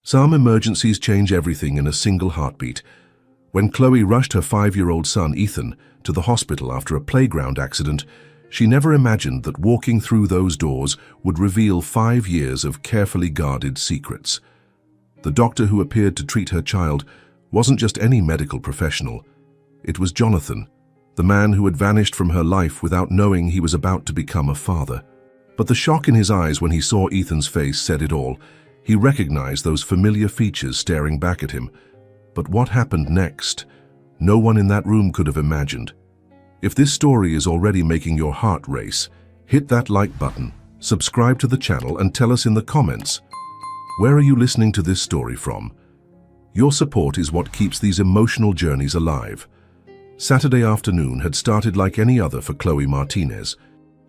Some emergencies change everything in a single heartbeat. When Chloe rushed her 5-year-old son, Ethan, to the hospital after a playground accident, she never imagined that walking through those doors would reveal 5 years of carefully guarded secrets. The doctor who appeared to treat her child wasn't just any medical professional. It was Jonathan, the man who had vanished from her life without knowing he was about to become a father. But the shock in his eyes when he saw Ethan's face said it all. He recognized those familiar features staring back at him. But what happened next? No one in that room could have imagined. If this story is already making your heart race, hit that like button, subscribe to the channel, and tell us in the comments, where are you listening to this story from? Your support is what keeps these emotional journeys alive. Saturday afternoon had started like any other for Chloe Martinez.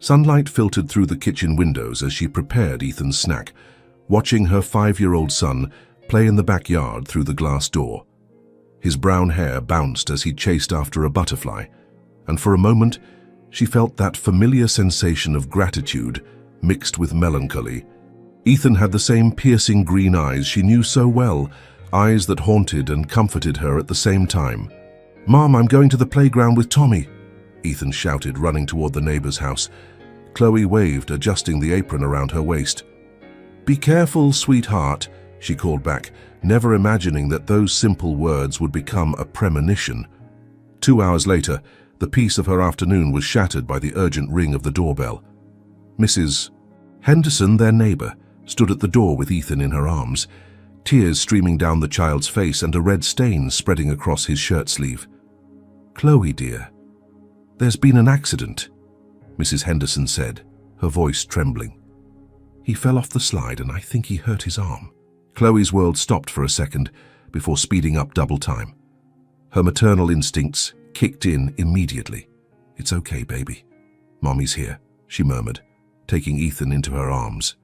Sunlight filtered through the kitchen windows as she prepared Ethan's snack, watching her 5-year-old son play in the backyard through the glass door. His brown hair bounced as he chased after a butterfly, and for a moment she felt that familiar sensation of gratitude mixed with melancholy. Ethan had the same piercing green eyes she knew so well, eyes that haunted and comforted her at the same time. "Mom, I'm going to the playground with Tommy," Ethan shouted, running toward the neighbor's house. Chloe waved, adjusting the apron around her waist. "Be careful, sweetheart," she called back, never imagining that those simple words would become a premonition. 2 hours later, the peace of her afternoon was shattered by the urgent ring of the doorbell. Mrs. Henderson, their neighbor, stood at the door with Ethan in her arms, tears streaming down the child's face and a red stain spreading across his shirt sleeve. "Chloe, dear, there's been an accident," Mrs. Henderson said, her voice trembling. "He fell off the slide and I think he hurt his arm." Chloe's world stopped for a second before speeding up double time. Her maternal instincts kicked in immediately. "It's okay, baby. Mommy's here," she murmured, taking Ethan into her arms.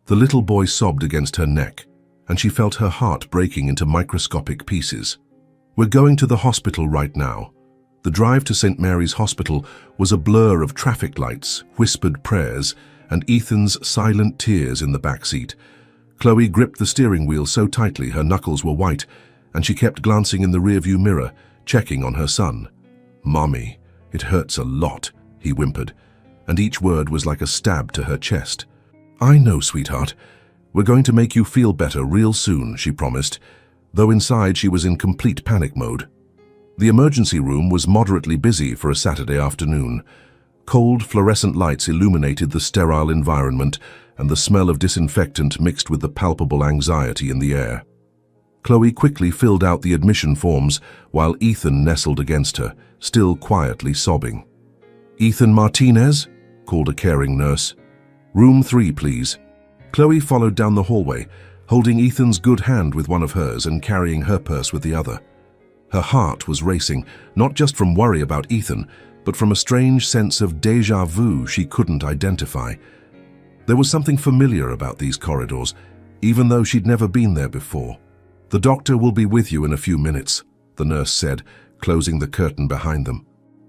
The little boy sobbed against her neck, and she felt her heart breaking into microscopic pieces. "We're going to the hospital right now." The drive to St. Mary's Hospital was a blur of traffic lights, whispered prayers, and Ethan's silent tears in the back seat. Chloe gripped the steering wheel so tightly her knuckles were white, and she kept glancing in the rearview mirror, checking on her son. "Mommy, it hurts a lot," he whimpered, and each word was like a stab to her chest. "I know, sweetheart. We're going to make you feel better real soon," she promised, though inside she was in complete panic mode. The emergency room was moderately busy for a Saturday afternoon. Cold fluorescent lights illuminated the sterile environment, and the smell of disinfectant mixed with the palpable anxiety in the air. Chloe quickly filled out the admission forms while Ethan nestled against her, still quietly sobbing. "Ethan Martinez?" called a caring nurse. "Room 3, please." Chloe followed down the hallway, holding Ethan's good hand with one of hers and carrying her purse with the other. Her heart was racing, not just from worry about Ethan, but from a strange sense of déjà vu she couldn't identify. There was something familiar about these corridors, even though she'd never been there before. "The doctor will be with you in a few minutes," the nurse said, closing the curtain behind them.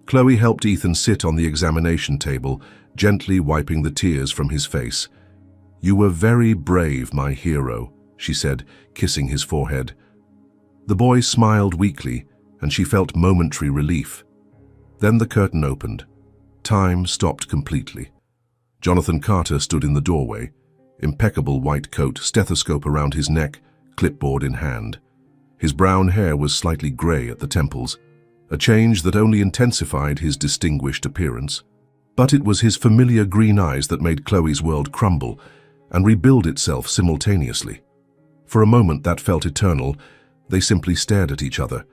Chloe helped Ethan sit on the examination table, gently wiping the tears from his face. "You were very brave, my hero," she said, kissing his forehead. The boy smiled weakly, and she felt momentary relief. Then the curtain opened. Time stopped completely. Jonathan Carter stood in the doorway, impeccable white coat, stethoscope around his neck, clipboard in hand. His brown hair was slightly gray at the temples, a change that only intensified his distinguished appearance. But it was his familiar green eyes that made Chloe's world crumble and rebuild itself simultaneously. For a moment that felt eternal. They simply stared at each other.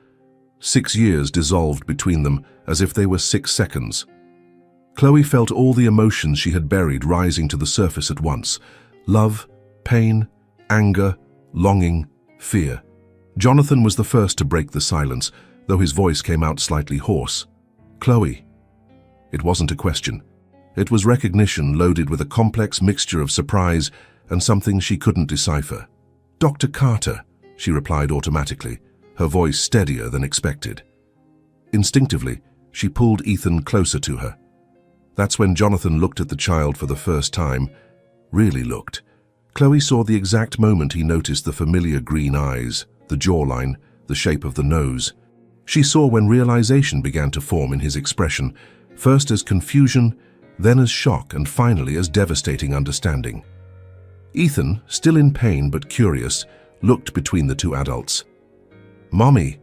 6 years dissolved between them as if they were 6 seconds. Chloe felt all the emotions she had buried rising to the surface at once. Love, pain, anger, longing, fear. Jonathan was the first to break the silence, though his voice came out slightly hoarse. "Chloe." It wasn't a question. It was recognition loaded with a complex mixture of surprise and something she couldn't decipher. "Dr. Carter," she replied automatically, her voice steadier than expected. Instinctively, she pulled Ethan closer to her. That's when Jonathan looked at the child for the first time, really looked. Chloe saw the exact moment he noticed the familiar green eyes, the jawline, the shape of the nose. She saw when realization began to form in his expression, first as confusion, then as shock, and finally as devastating understanding. Ethan, still in pain but curious, looked between the two adults. "Mommy,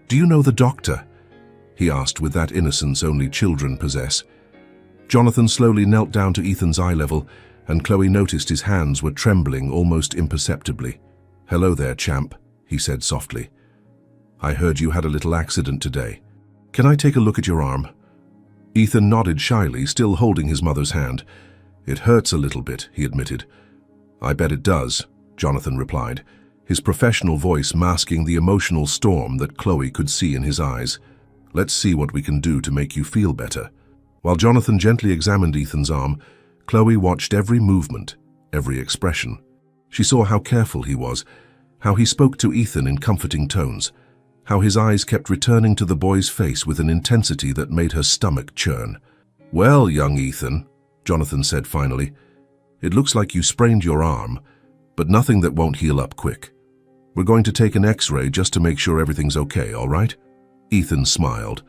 do you know the doctor?" he asked with that innocence only children possess. Jonathan slowly knelt down to Ethan's eye level, and Chloe noticed his hands were trembling almost imperceptibly. "Hello there, champ," he said softly. "I heard you had a little accident today. Can I take a look at your arm?" Ethan nodded shyly, still holding his mother's hand. "It hurts a little bit," he admitted. "I bet it does," Jonathan replied, his professional voice masking the emotional storm that Chloe could see in his eyes. "Let's see what we can do to make you feel better." While Jonathan gently examined Ethan's arm, Chloe watched every movement, every expression. She saw how careful he was, how he spoke to Ethan in comforting tones, how his eyes kept returning to the boy's face with an intensity that made her stomach churn. "Well, young Ethan," Jonathan said finally, "it looks like you sprained your arm, but nothing that won't heal up quick. We're going to take an X-ray just to make sure everything's okay, all right?" Ethan smiled,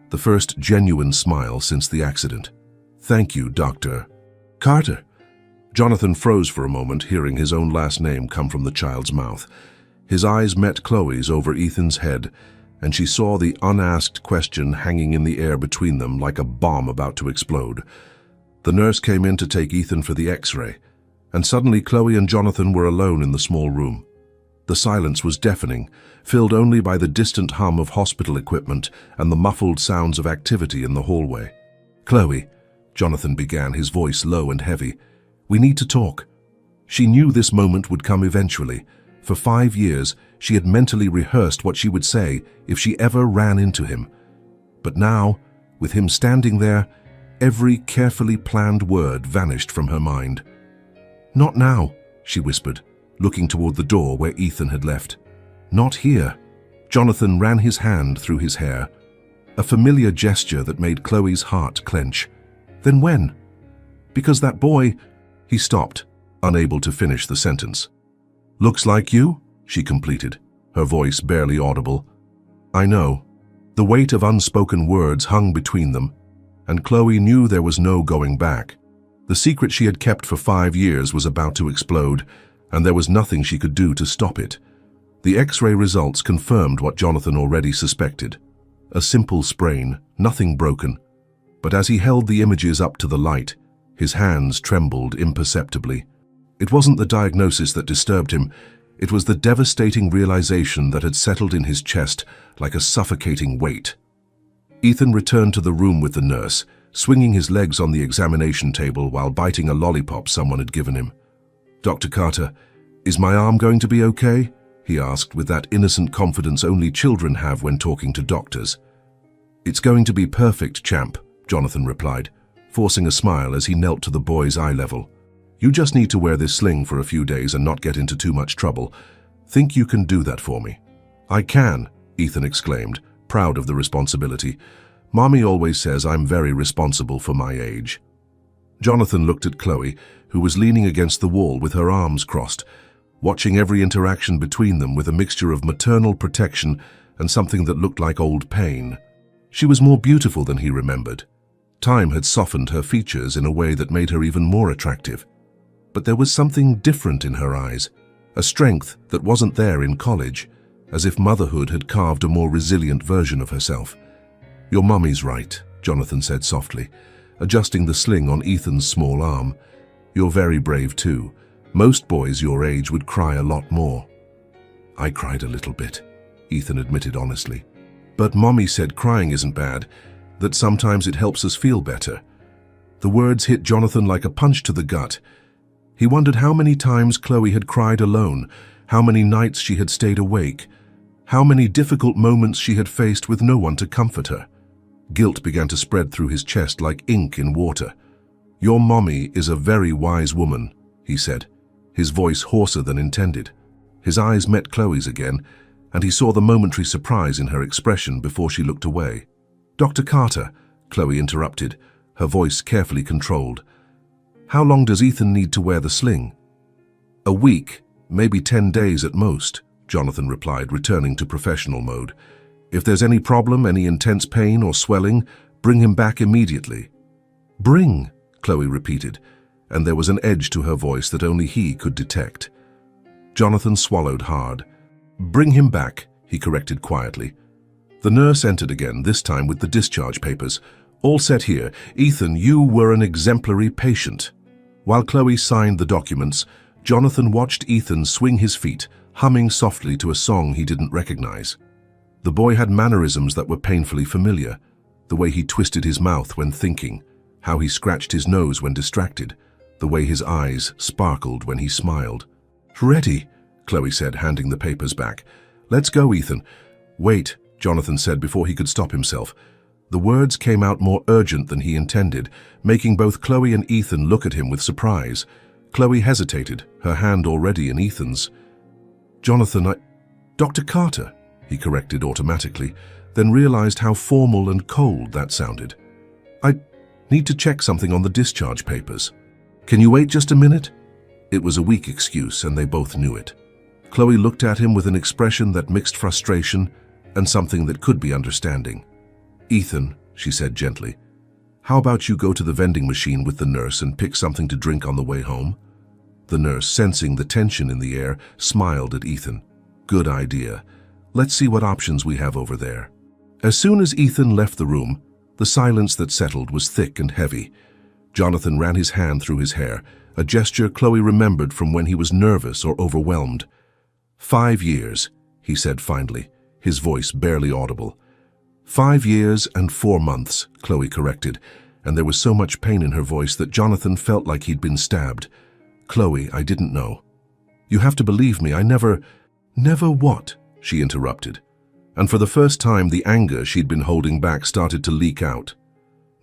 the first genuine smile since the accident. "Thank you, Dr. Carter." Jonathan froze for a moment, hearing his own last name come from the child's mouth. His eyes met Chloe's over Ethan's head, and she saw the unasked question hanging in the air between them like a bomb about to explode. The nurse came in to take Ethan for the X-ray, and suddenly Chloe and Jonathan were alone in the small room. The silence was deafening, filled only by the distant hum of hospital equipment and the muffled sounds of activity in the hallway. "Chloe," Jonathan began, his voice low and heavy, "we need to talk." She knew this moment would come eventually. For 5 years, she had mentally rehearsed what she would say if she ever ran into him. But now, with him standing there, every carefully planned word vanished from her mind. "Not now," she whispered, looking toward the door where Ethan had left. "Not here." Jonathan ran his hand through his hair, a familiar gesture that made Chloe's heart clench. "Then when?" "Because that boy—" He stopped, unable to finish the sentence. "Looks like you," she completed, her voice barely audible. "I know." The weight of unspoken words hung between them, and Chloe knew there was no going back. The secret she had kept for 5 years was about to explode, and there was nothing she could do to stop it. The X-ray results confirmed what Jonathan already suspected. A simple sprain, nothing broken. But as he held the images up to the light, his hands trembled imperceptibly. It wasn't the diagnosis that disturbed him. It was the devastating realization that had settled in his chest like a suffocating weight. Ethan returned to the room with the nurse, swinging his legs on the examination table while biting a lollipop someone had given him. "Dr. Carter, is my arm going to be okay?" he asked with that innocent confidence only children have when talking to doctors. "It's going to be perfect, champ," Jonathan replied, forcing a smile as he knelt to the boy's eye level. "You just need to wear this sling for a few days and not get into too much trouble. Think you can do that for me?" "I can," Ethan exclaimed, proud of the responsibility. "Mommy always says I'm very responsible for my age." Jonathan looked at Chloe, who was leaning against the wall with her arms crossed, watching every interaction between them with a mixture of maternal protection and something that looked like old pain. She was more beautiful than he remembered. Time had softened her features in a way that made her even more attractive. But there was something different in her eyes, a strength that wasn't there in college, as if motherhood had carved a more resilient version of herself. "Your mummy's right," Jonathan said softly, adjusting the sling on Ethan's small arm. "You're very brave too. Most boys your age would cry a lot more." "I cried a little bit," Ethan admitted honestly. "But Mommy said crying isn't bad, that sometimes it helps us feel better." The words hit Jonathan like a punch to the gut. He wondered how many times Chloe had cried alone, how many nights she had stayed awake, how many difficult moments she had faced with no one to comfort her. Guilt began to spread through his chest like ink in water. "Your mommy is a very wise woman," he said, his voice hoarser than intended. His eyes met Chloe's again, and he saw the momentary surprise in her expression before she looked away. "Dr. Carter," Chloe interrupted, her voice carefully controlled. "How long does Ethan need to wear the sling?" A week, maybe 10 days at most, Jonathan replied, returning to professional mode. If there's any problem, any intense pain or swelling, bring him back immediately. Bring, Chloe repeated, and there was an edge to her voice that only he could detect. Jonathan swallowed hard. Bring him back, he corrected quietly. The nurse entered again, this time with the discharge papers. All set here. Ethan, you were an exemplary patient. While Chloe signed the documents, Jonathan watched Ethan swing his feet, humming softly to a song he didn't recognize. The boy had mannerisms that were painfully familiar. The way he twisted his mouth when thinking, how he scratched his nose when distracted, the way his eyes sparkled when he smiled. Ready, Chloe said, handing the papers back. Let's go, Ethan. Wait, Jonathan said before he could stop himself. The words came out more urgent than he intended, making both Chloe and Ethan look at him with surprise. Chloe hesitated, her hand already in Ethan's. Jonathan, Dr. Carter, he corrected automatically, then realized how formal and cold that sounded. I need to check something on the discharge papers. Can you wait just a minute? It was a weak excuse, and they both knew it. Chloe looked at him with an expression that mixed frustration and something that could be understanding. Ethan, she said gently, how about you go to the vending machine with the nurse and pick something to drink on the way home? The nurse, sensing the tension in the air, smiled at Ethan. Good idea. Let's see what options we have over there. As soon as Ethan left the room, the silence that settled was thick and heavy. Jonathan ran his hand through his hair, a gesture Chloe remembered from when he was nervous or overwhelmed. 5 years, he said finally, his voice barely audible. 5 years and 4 months, Chloe corrected, and there was so much pain in her voice that Jonathan felt like he'd been stabbed. Chloe, I didn't know. You have to believe me, I never... Never what? She interrupted. And for the first time, the anger she'd been holding back started to leak out.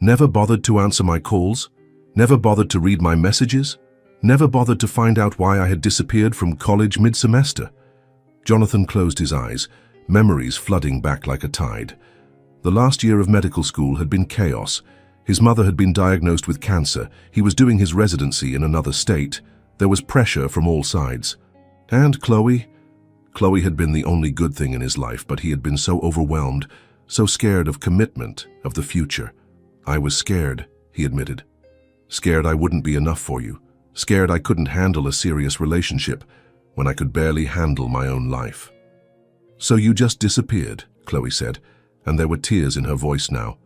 Never bothered to answer my calls? Never bothered to read my messages? Never bothered to find out why I had disappeared from college mid-semester? Jonathan closed his eyes, memories flooding back like a tide. The last year of medical school had been chaos. His mother had been diagnosed with cancer. He was doing his residency in another state. There was pressure from all sides. And Chloe? Chloe had been the only good thing in his life, but he had been so overwhelmed, so scared of commitment, of the future. I was scared, he admitted. Scared I wouldn't be enough for you. Scared I couldn't handle a serious relationship when I could barely handle my own life. So you just disappeared, Chloe said, and there were tears in her voice now.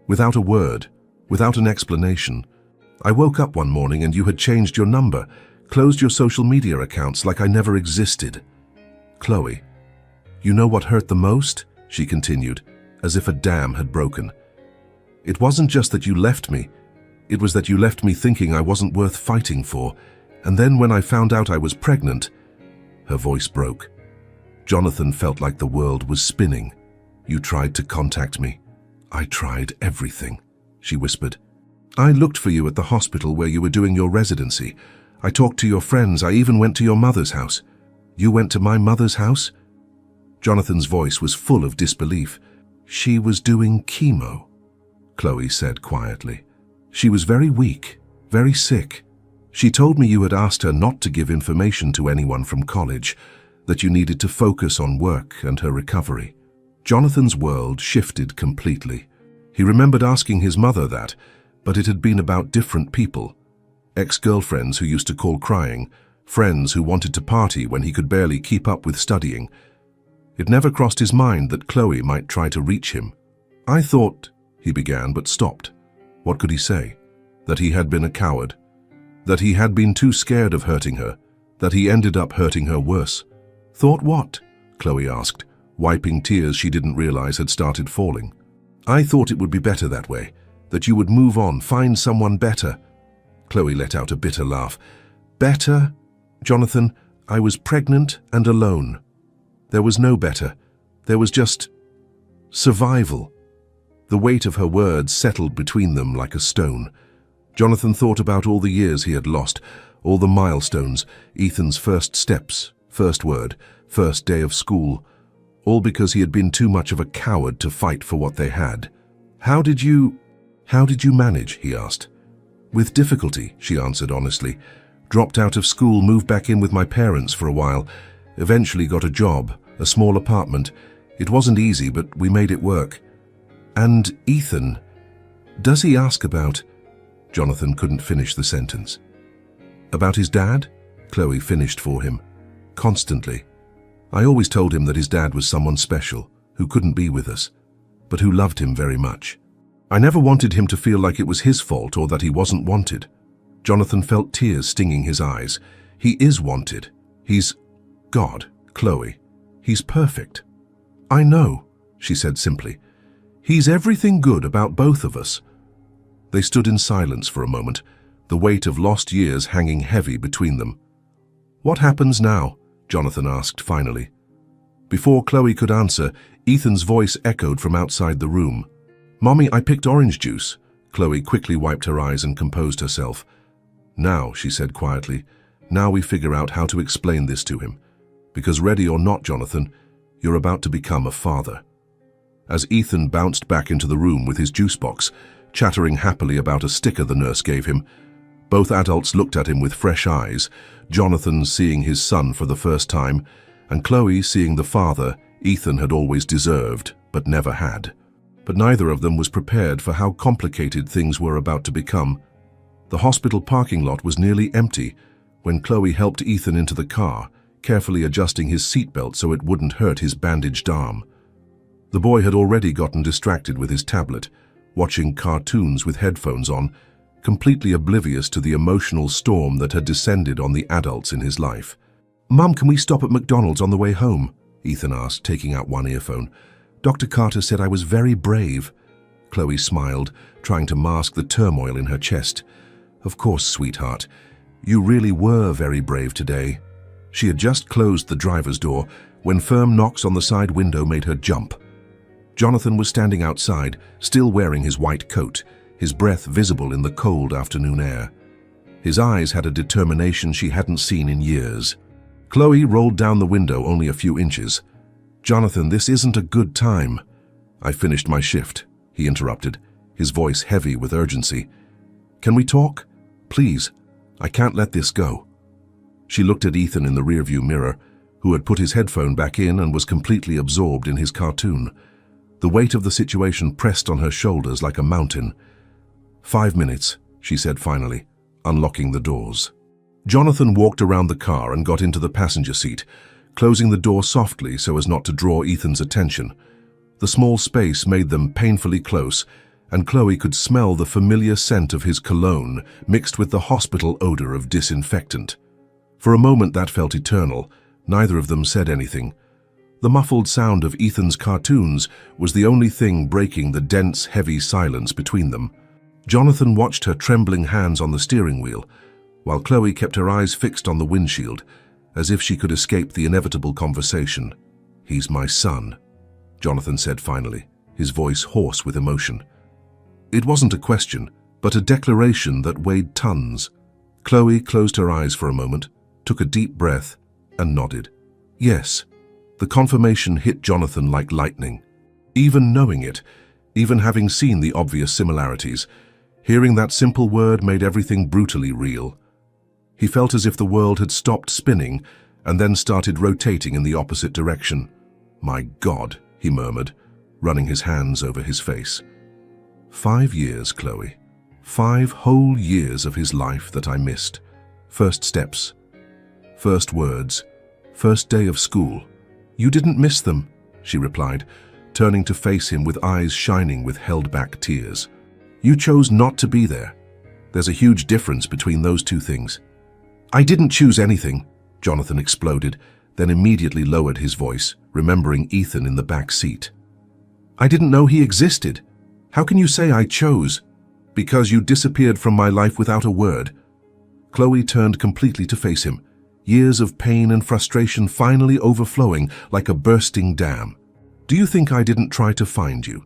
Without a word, without an explanation. I woke up one morning and you had changed your number, closed your social media accounts like I never existed. Chloe, you know what hurt the most? She continued, as if a dam had broken. It wasn't just that you left me. It was that you left me thinking I wasn't worth fighting for. And then when I found out I was pregnant, her voice broke. Jonathan felt like the world was spinning. You tried to contact me. I tried everything, she whispered. I looked for you at the hospital where you were doing your residency. I talked to your friends. I even went to your mother's house. You went to my mother's house? Jonathan's voice was full of disbelief. She was doing chemo, Chloe said quietly. She was very weak, very sick. She told me you had asked her not to give information to anyone from college, that you needed to focus on work and her recovery. Jonathan's world shifted completely. He remembered asking his mother that, but it had been about different people. Ex-girlfriends who used to call crying, friends who wanted to party when he could barely keep up with studying. It never crossed his mind that Chloe might try to reach him. I thought, he began, but stopped. What could he say? That he had been a coward? That he had been too scared of hurting her? That he ended up hurting her worse? Thought what? Chloe asked, wiping tears she didn't realize had started falling. I thought it would be better that way, that you would move on, find someone better. Chloe let out a bitter laugh. Better? Jonathan, I was pregnant and alone. There was no better. There was just survival. The weight of her words settled between them like a stone. Jonathan thought about all the years he had lost, all the milestones, Ethan's first steps, first word, first day of school, all because he had been too much of a coward to fight for what they had. How did you manage? He asked. With difficulty, she answered honestly, Dropped out of school, moved back in with my parents for a while. Eventually got a job, a small apartment. It wasn't easy, but we made it work. And Ethan, does he ask about... Jonathan couldn't finish the sentence. About his dad? Chloe finished for him. Constantly. I always told him that his dad was someone special, who couldn't be with us, but who loved him very much. I never wanted him to feel like it was his fault or that he wasn't wanted. Jonathan felt tears stinging his eyes. He is wanted. He's God, Chloe. He's perfect. I know, she said simply. He's everything good about both of us. They stood in silence for a moment, the weight of lost years hanging heavy between them. What happens now? Jonathan asked finally. Before Chloe could answer, Ethan's voice echoed from outside the room. Mommy, I picked orange juice. Chloe quickly wiped her eyes and composed herself. Now, she said quietly, now we figure out how to explain this to him. Because ready or not, Jonathan, you're about to become a father. As Ethan bounced back into the room with his juice box, chattering happily about a sticker the nurse gave him, both adults looked at him with fresh eyes, Jonathan seeing his son for the first time, and Chloe seeing the father Ethan had always deserved, but never had. But neither of them was prepared for how complicated things were about to become. The hospital parking lot was nearly empty when Chloe helped Ethan into the car, carefully adjusting his seatbelt so it wouldn't hurt his bandaged arm. The boy had already gotten distracted with his tablet, watching cartoons with headphones on, completely oblivious to the emotional storm that had descended on the adults in his life. Mum, can we stop at McDonald's on the way home? Ethan asked, taking out one earphone. Dr. Carter said I was very brave. Chloe smiled, trying to mask the turmoil in her chest. Of course, sweetheart. You really were very brave today. She had just closed the driver's door when firm knocks on the side window made her jump. Jonathan was standing outside, still wearing his white coat, his breath visible in the cold afternoon air. His eyes had a determination she hadn't seen in years. Chloe rolled down the window only a few inches. Jonathan, this isn't a good time. I finished my shift, he interrupted, his voice heavy with urgency. Can we talk? Please, I can't let this go. She looked at Ethan in the rearview mirror, who had put his headphone back in and was completely absorbed in his cartoon. The weight of the situation pressed on her shoulders like a mountain. 5 minutes, she said finally, unlocking the doors. Jonathan walked around the car and got into the passenger seat, closing the door softly so as not to draw Ethan's attention. The small space made them painfully close, and Chloe could smell the familiar scent of his cologne mixed with the hospital odor of disinfectant. For a moment that felt eternal. Neither of them said anything. The muffled sound of Ethan's cartoons was the only thing breaking the dense, heavy silence between them. Jonathan watched her trembling hands on the steering wheel, while Chloe kept her eyes fixed on the windshield, as if she could escape the inevitable conversation. He's my son, Jonathan said finally, his voice hoarse with emotion. It wasn't a question, but a declaration that weighed tons. Chloe closed her eyes for a moment, took a deep breath, and nodded. Yes. The confirmation hit Jonathan like lightning. Even knowing it, even having seen the obvious similarities, hearing that simple word made everything brutally real. He felt as if the world had stopped spinning and then started rotating in the opposite direction. My God, he murmured, running his hands over his face. 5 years, Chloe. 5 whole years of his life that I missed. First steps. First words. First day of school. You didn't miss them, she replied, turning to face him with eyes shining with held-back tears. You chose not to be there. There's a huge difference between those two things. I didn't choose anything, Jonathan exploded, then immediately lowered his voice, remembering Ethan in the back seat. I didn't know he existed. How can you say I chose? Because you disappeared from my life without a word. Chloe turned completely to face him, years of pain and frustration finally overflowing like a bursting dam. Do you think I didn't try to find you?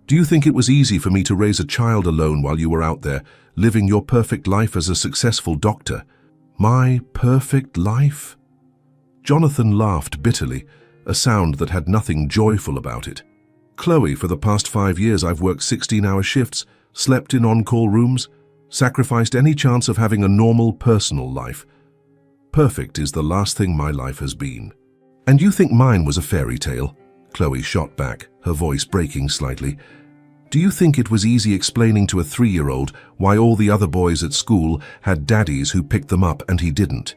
Do you think it was easy for me to raise a child alone while you were out there, living your perfect life as a successful doctor? My perfect life? Jonathan laughed bitterly, a sound that had nothing joyful about it. Chloe, for the past 5 years I've worked 16-hour shifts, slept in on-call rooms. Sacrificed any chance of having a normal personal life. Perfect is the last thing my life has been. And you think mine was a fairy tale? Chloe shot back, her voice breaking slightly. Do you think it was easy explaining to a 3-year-old why all the other boys at school had daddies who picked them up and he didn't?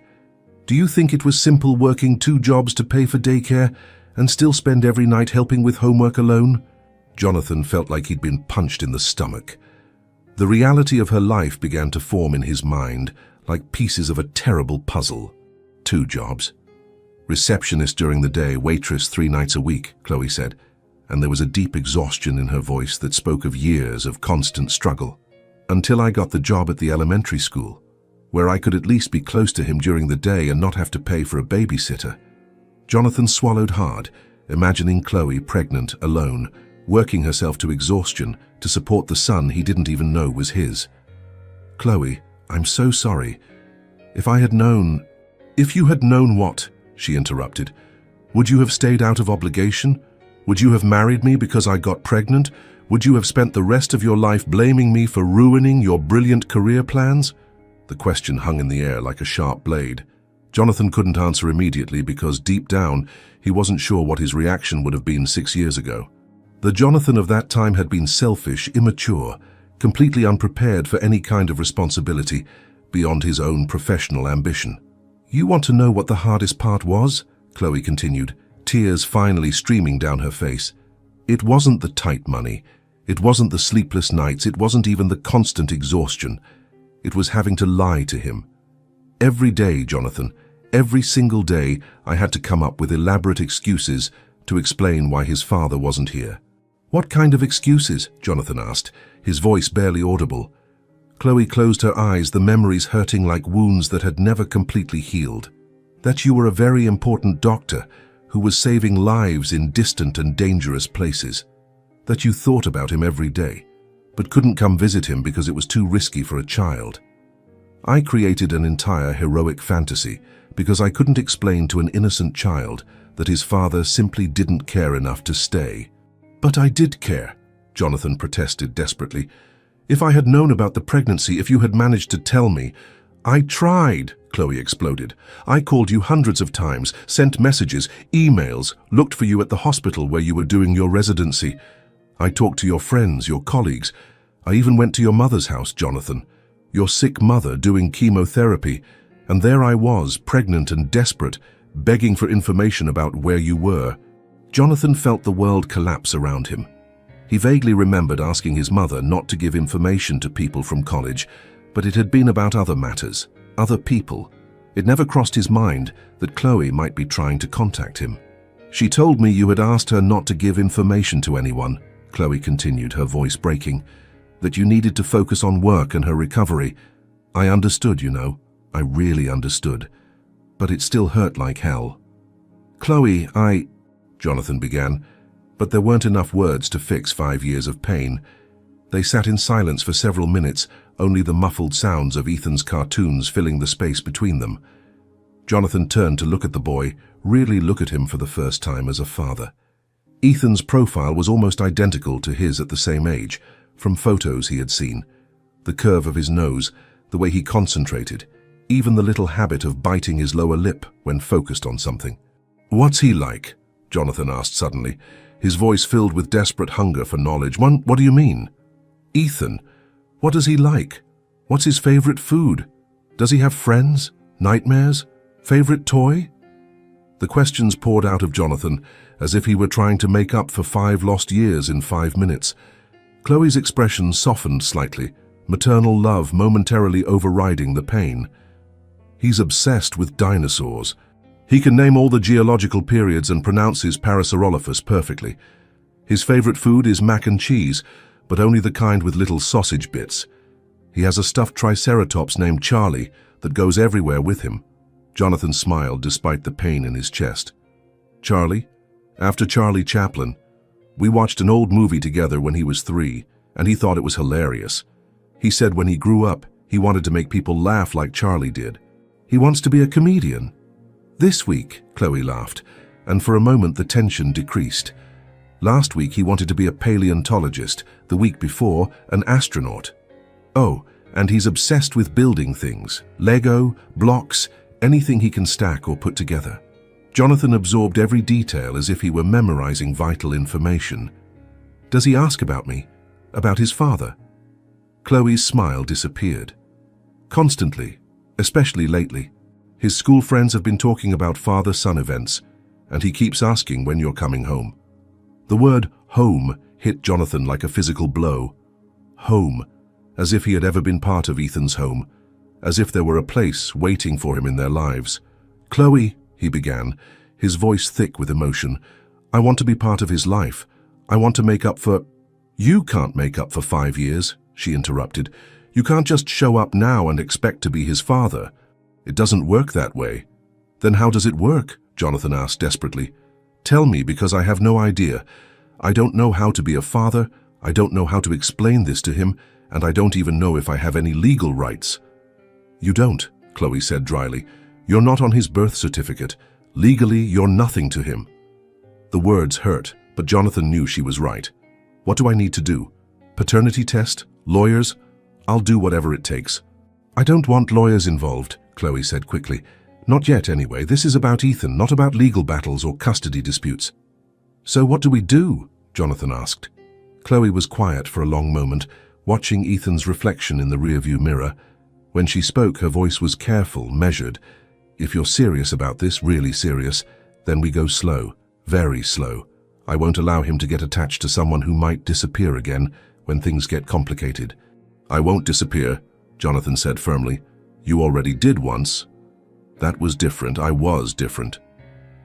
Do you think it was simple working 2 jobs to pay for daycare and still spend every night helping with homework alone? Jonathan felt like he'd been punched in the stomach. The reality of her life began to form in his mind like pieces of a terrible puzzle. 2 jobs. Receptionist during the day, waitress 3 nights a week, Chloe said, and there was a deep exhaustion in her voice that spoke of years of constant struggle. Until I got the job at the elementary school, where I could at least be close to him during the day and not have to pay for a babysitter. Jonathan swallowed hard, imagining Chloe pregnant, alone, working herself to exhaustion to support the son he didn't even know was his. Chloe, I'm so sorry. If you had known what? She interrupted. Would you have stayed out of obligation? Would you have married me because I got pregnant? Would you have spent the rest of your life blaming me for ruining your brilliant career plans? The question hung in the air like a sharp blade. Jonathan couldn't answer immediately because deep down he wasn't sure what his reaction would have been 6 years ago. The Jonathan of that time had been selfish, immature, completely unprepared for any kind of responsibility beyond his own professional ambition. You want to know what the hardest part was? Chloe continued, tears finally streaming down her face. It wasn't the tight money. It wasn't the sleepless nights. It wasn't even the constant exhaustion. It was having to lie to him. Every day, Jonathan, every single day, I had to come up with elaborate excuses to explain why his father wasn't here. What kind of excuses? Jonathan asked, his voice barely audible. Chloe closed her eyes, the memories hurting like wounds that had never completely healed. That you were a very important doctor who was saving lives in distant and dangerous places. That you thought about him every day, but couldn't come visit him because it was too risky for a child. I created an entire heroic fantasy because I couldn't explain to an innocent child that his father simply didn't care enough to stay. But I did care, Jonathan protested desperately. If I had known about the pregnancy, if you had managed to tell me. I tried, Chloe exploded. I called you hundreds of times, sent messages, emails, looked for you at the hospital where you were doing your residency. I talked to your friends, your colleagues. I even went to your mother's house, Jonathan. Your sick mother doing chemotherapy. And there I was, pregnant and desperate, begging for information about where you were. Jonathan felt the world collapse around him. He vaguely remembered asking his mother not to give information to people from college, but it had been about other matters, other people. It never crossed his mind that Chloe might be trying to contact him. She told me you had asked her not to give information to anyone, Chloe continued, her voice breaking, that you needed to focus on work and her recovery. I understood, you know. I really understood. But it still hurt like hell. Chloe, Jonathan began, but there weren't enough words to fix 5 years of pain. They sat in silence for several minutes, only the muffled sounds of Ethan's cartoons filling the space between them. Jonathan turned to look at the boy, really look at him for the first time as a father. Ethan's profile was almost identical to his at the same age, from photos he had seen. The curve of his nose, the way he concentrated, even the little habit of biting his lower lip when focused on something. What's he like? Jonathan asked suddenly, his voice filled with desperate hunger for knowledge. What do you mean? Ethan, what does he like? What's his favorite food? Does he have friends? Nightmares? Favorite toy? The questions poured out of Jonathan as if he were trying to make up for 5 lost years in 5 minutes. Chloe's expression softened slightly, maternal love momentarily overriding the pain. He's obsessed with dinosaurs. He can name all the geological periods and pronounces Parasaurolophus perfectly. His favorite food is mac and cheese, but only the kind with little sausage bits. He has a stuffed triceratops named Charlie that goes everywhere with him. Jonathan smiled despite the pain in his chest. Charlie? After Charlie Chaplin. We watched an old movie together when he was 3, and he thought it was hilarious. He said when he grew up, he wanted to make people laugh like Charlie did. He wants to be a comedian. This week, Chloe laughed, and for a moment the tension decreased. Last week he wanted to be a paleontologist, the week before an astronaut. Oh, And he's obsessed with building things, Lego, blocks, anything he can stack or put together. Jonathan absorbed every detail as if he were memorizing vital information. Does he ask about me? About his father? Chloe's smile disappeared. Constantly, especially lately. His school friends have been talking about father-son events, and he keeps asking when you're coming home. The word home hit Jonathan like a physical blow. Home, as if he had ever been part of Ethan's home, as if there were a place waiting for him in their lives. Chloe, he began, his voice thick with emotion, I want to be part of his life. I want to make up for... You can't make up for 5 years, she interrupted. You can't just show up now and expect to be his father. It doesn't work that way. Then how does it work? Jonathan asked desperately. Tell me, because I have no idea. I don't know how to be a father, I don't know how to explain this to him, and I don't even know if I have any legal rights. You don't, Chloe said dryly. You're not on his birth certificate. Legally, you're nothing to him. The words hurt, but Jonathan knew she was right. What do I need to do? Paternity test? Lawyers? I'll do whatever it takes. I don't want lawyers involved, Chloe said quickly. Not yet, anyway. This is about Ethan, not about legal battles or custody disputes. So what do we do? Jonathan asked. Chloe was quiet for a long moment, watching Ethan's reflection in the rearview mirror. When she spoke, her voice was careful, measured. If you're serious about this, really serious, then we go slow, very slow. I won't allow him to get attached to someone who might disappear again when things get complicated. I won't disappear, Jonathan said firmly. You already did once. That was different. I was different.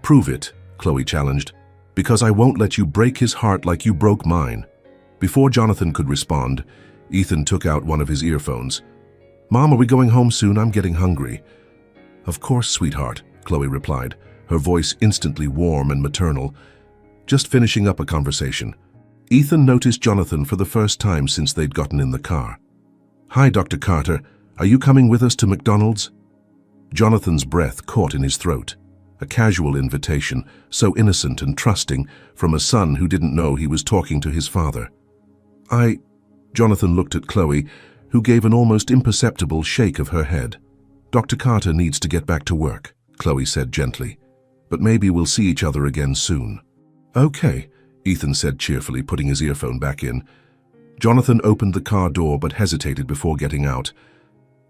Prove it, Chloe challenged. Because I won't let you break his heart like you broke mine. Before Jonathan could respond, Ethan took out one of his earphones. Mom, are we going home soon? I'm getting hungry. Of course, sweetheart, Chloe replied, her voice instantly warm and maternal. Just finishing up a conversation. Ethan noticed Jonathan for the first time since they'd gotten in the car. Hi, Dr. Carter. Are you coming with us to McDonald's? Jonathan's breath caught in his throat. A casual invitation, so innocent and trusting, from a son who didn't know he was talking to his father. Jonathan looked at Chloe, who gave an almost imperceptible shake of her head. Dr. Carter needs to get back to work, Chloe said gently. But maybe we'll see each other again soon. Okay, Ethan said cheerfully, putting his earphone back in. Jonathan opened the car door but hesitated before getting out.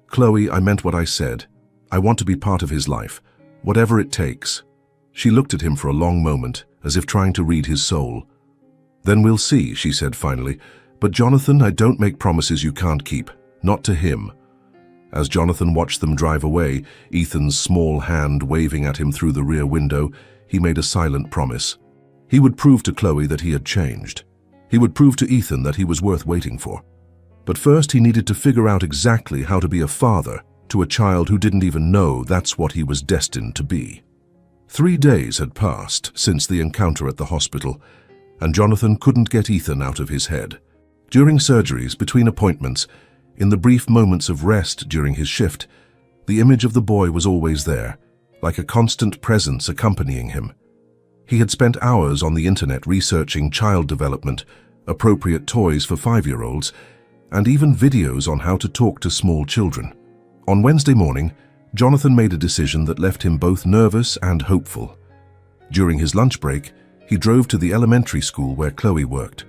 Chloe, I meant what I said. I want to be part of his life, whatever it takes. She looked at him for a long moment, as if trying to read his soul. Then we'll see, she said finally. But Jonathan, I don't make promises you can't keep. Not to him. As Jonathan watched them drive away, Ethan's small hand waving at him through the rear window, he made a silent promise. He would prove to Chloe that he had changed. He would prove to Ethan that he was worth waiting for. But first he needed to figure out exactly how to be a father to a child who didn't even know that's what he was destined to be. 3 days had passed since the encounter at the hospital, and Jonathan couldn't get Ethan out of his head. During surgeries, between appointments, in the brief moments of rest during his shift, the image of the boy was always there, like a constant presence accompanying him. He had spent hours on the internet researching child development, appropriate toys for 5-year-olds, and even videos on how to talk to small children. On Wednesday morning, Jonathan made a decision that left him both nervous and hopeful. During his lunch break, he drove to the elementary school where Chloe worked.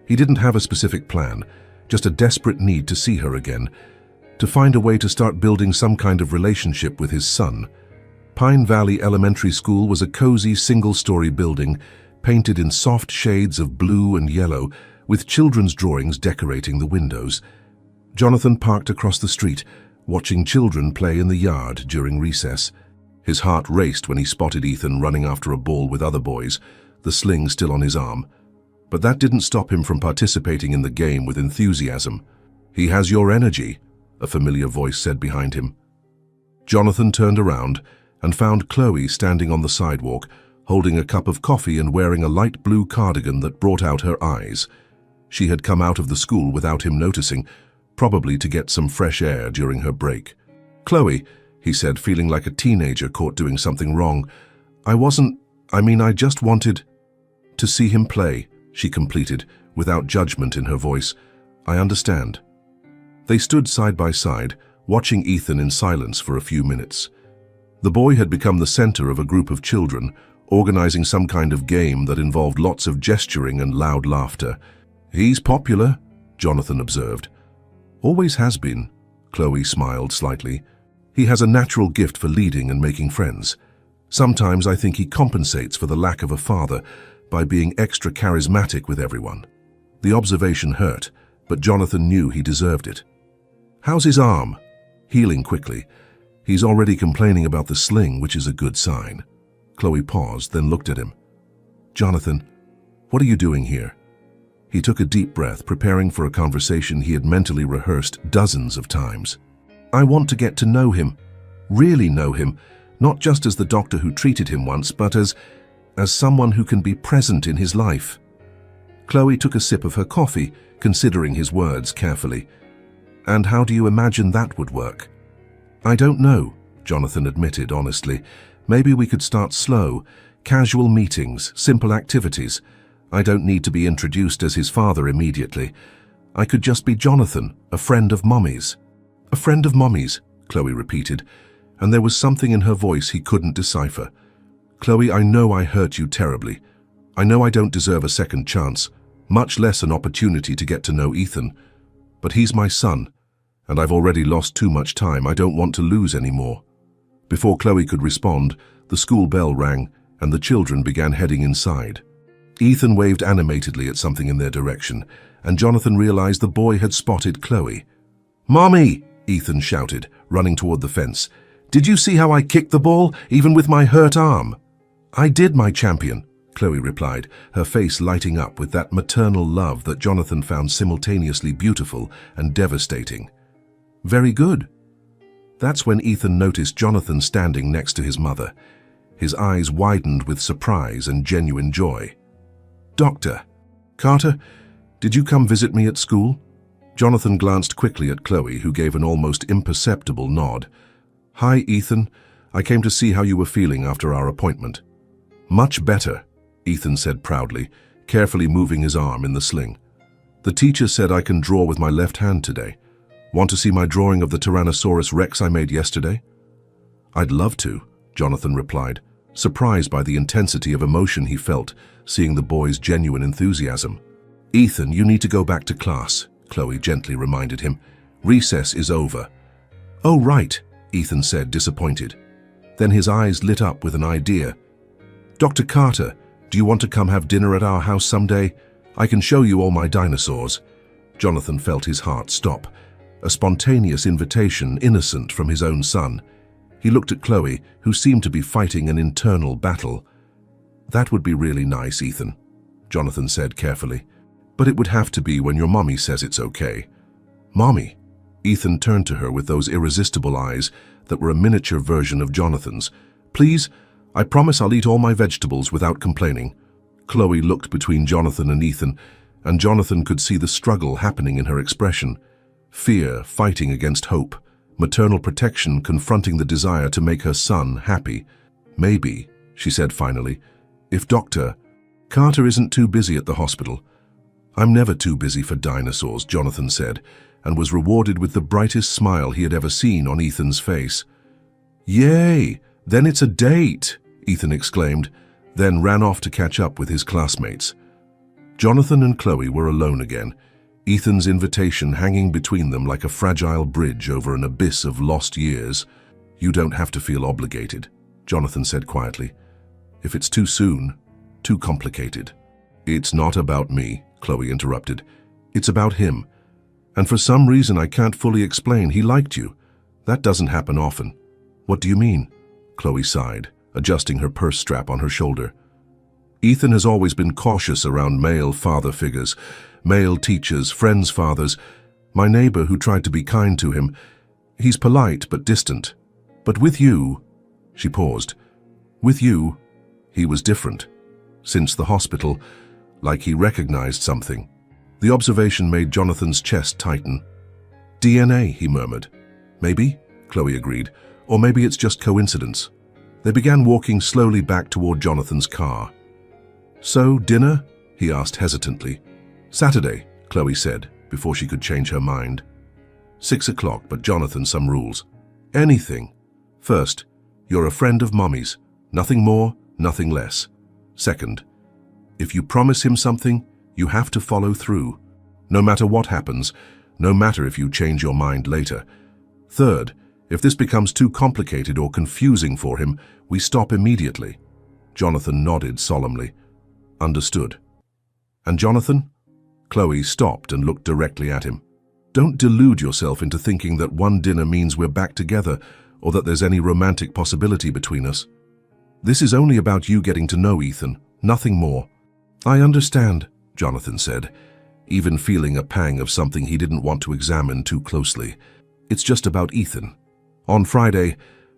He didn't have a specific plan, just a desperate need to see her again, to find a way to start building some kind of relationship with his son. Pine Valley Elementary School was a cozy single-story building, painted in soft shades of blue and yellow, with children's drawings decorating the windows. Jonathan parked across the street, watching children play in the yard during recess. His heart raced when he spotted Ethan running after a ball with other boys, the sling still on his arm. But that didn't stop him from participating in the game with enthusiasm. He has your energy, a familiar voice said behind him. Jonathan turned around and found Chloe standing on the sidewalk, holding a cup of coffee and wearing a light blue cardigan that brought out her eyes. She had come out of the school without him noticing, probably to get some fresh air during her break. Chloe, he said, feeling like a teenager caught doing something wrong. I just wanted to see him play, she completed, without judgment in her voice. I understand. They stood side by side, watching Ethan in silence for a few minutes. The boy had become the center of a group of children, organizing some kind of game that involved lots of gesturing and loud laughter. "He's popular," Jonathan observed. "Always has been," Chloe smiled slightly. "He has a natural gift for leading and making friends. Sometimes I think he compensates for the lack of a father by being extra charismatic with everyone." The observation hurt, but Jonathan knew he deserved it. "How's his arm?" "Healing quickly. He's already complaining about the sling, which is a good sign." Chloe paused, then looked at him. "Jonathan, what are you doing here?" He took a deep breath, preparing for a conversation he had mentally rehearsed dozens of times. "I want to get to know him, really know him, not just as the doctor who treated him once, but as someone who can be present in his life." Chloe took a sip of her coffee, considering his words carefully. "And how do you imagine that would work?" "I don't know," Jonathan admitted honestly. "Maybe we could start slow, casual meetings, simple activities. I don't need to be introduced as his father immediately. I could just be Jonathan, a friend of Mommy's." "A friend of Mommy's," Chloe repeated, and there was something in her voice he couldn't decipher. "Chloe, I know I hurt you terribly. I know I don't deserve a second chance, much less an opportunity to get to know Ethan. But he's my son, and I've already lost too much time. I don't want to lose any more." Before Chloe could respond, the school bell rang, and the children began heading inside. Ethan waved animatedly at something in their direction, and Jonathan realized the boy had spotted Chloe. "Mommy!" Ethan shouted, running toward the fence. "Did you see how I kicked the ball, even with my hurt arm?" "I did, my champion," Chloe replied, her face lighting up with that maternal love that Jonathan found simultaneously beautiful and devastating. "Very good." That's when Ethan noticed Jonathan standing next to his mother. His eyes widened with surprise and genuine joy. "Doctor Carter, did you come visit me at school?" Jonathan glanced quickly at Chloe, who gave an almost imperceptible nod. "Hi, Ethan. I came to see how you were feeling after our appointment." "Much better," Ethan said proudly, carefully moving his arm in the sling. "The teacher said I can draw with my left hand today. Want to see my drawing of the Tyrannosaurus Rex I made yesterday?" "I'd love to," Jonathan replied, surprised by the intensity of emotion he felt, seeing the boy's genuine enthusiasm. "Ethan, you need to go back to class," Chloe gently reminded him. "Recess is over." "Oh, right," Ethan said, disappointed. Then his eyes lit up with an idea. "Dr. Carter, do you want to come have dinner at our house someday? I can show you all my dinosaurs." Jonathan felt his heart stop. A spontaneous invitation, innocent from his own son. He looked at Chloe, who seemed to be fighting an internal battle. "That would be really nice, Ethan," Jonathan said carefully. "But it would have to be when your mommy says it's okay." "Mommy?" Ethan turned to her with those irresistible eyes that were a miniature version of Jonathan's. "Please, I promise I'll eat all my vegetables without complaining." Chloe looked between Jonathan and Jonathan could see the struggle happening in her expression. Fear fighting against hope, maternal protection confronting the desire to make her son happy. "Maybe," she said finally, "if Dr. Carter isn't too busy at the hospital." "I'm never too busy for dinosaurs," Jonathan said, and was rewarded with the brightest smile he had ever seen on Ethan's face. "Yay! Then it's a date!" Ethan exclaimed, then ran off to catch up with his classmates. Jonathan and Chloe were alone again, Ethan's invitation hanging between them like a fragile bridge over an abyss of lost years. "You don't have to feel obligated," Jonathan said quietly. "If it's too soon, too complicated." "It's not about me," Chloe interrupted. "It's about him. And for some reason I can't fully explain, he liked you. That doesn't happen often." "What do you mean?" Chloe sighed, adjusting her purse strap on her shoulder. "Ethan has always been cautious around male father figures, male teachers, friends' fathers. My neighbor who tried to be kind to him, he's polite but distant. But with you," she paused, "with you, he was different. Since the hospital, like he recognized something." The observation made Jonathan's chest tighten. "DNA," he murmured. "Maybe," Chloe agreed, "or maybe it's just coincidence." They began walking slowly back toward Jonathan's car. "So, dinner?" he asked hesitantly. "Saturday," Chloe said, before she could change her mind. 6 o'clock, but Jonathan, some rules. Anything. First, you're a friend of Mommy's. Nothing more, nothing less. Second, if you promise him something, you have to follow through. No matter what happens, no matter if you change your mind later. Third, if this becomes too complicated or confusing for him, we stop immediately. Jonathan nodded solemnly. Understood. And Jonathan? Chloe stopped and looked directly at him. Don't delude yourself into thinking that one dinner means we're back together or that there's any romantic possibility between us. This is only about you getting to know Ethan, nothing more. I understand, Jonathan said, even feeling a pang of something he didn't want to examine too closely. It's just about Ethan. On Friday,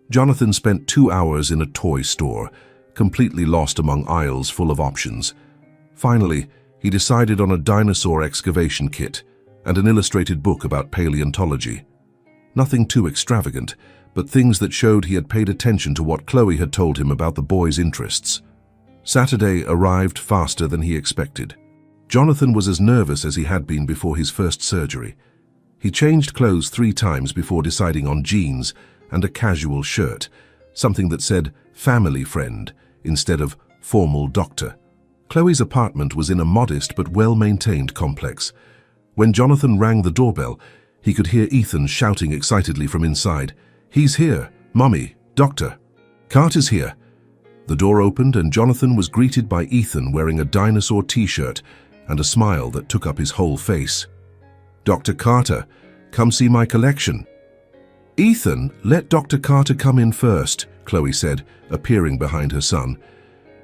Jonathan spent 2 hours in a toy store, completely lost among aisles full of options. Finally, he decided on a dinosaur excavation kit and an illustrated book about paleontology. Nothing too extravagant, but things that showed he had paid attention to what Chloe had told him about the boy's interests. Saturday arrived faster than he expected. Jonathan was as nervous as he had been before his first surgery. He changed clothes 3 times before deciding on jeans and a casual shirt, something that said family friend instead of formal doctor. Chloe's apartment was in a modest but well-maintained complex. When Jonathan rang the doorbell, he could hear Ethan shouting excitedly from inside, "He's here! Mommy! Doctor! Carter's here!" The door opened and Jonathan was greeted by Ethan wearing a dinosaur t-shirt and a smile that took up his whole face. "Dr. Carter, come see my collection." "Ethan, let Dr. Carter come in first," Chloe said, appearing behind her son.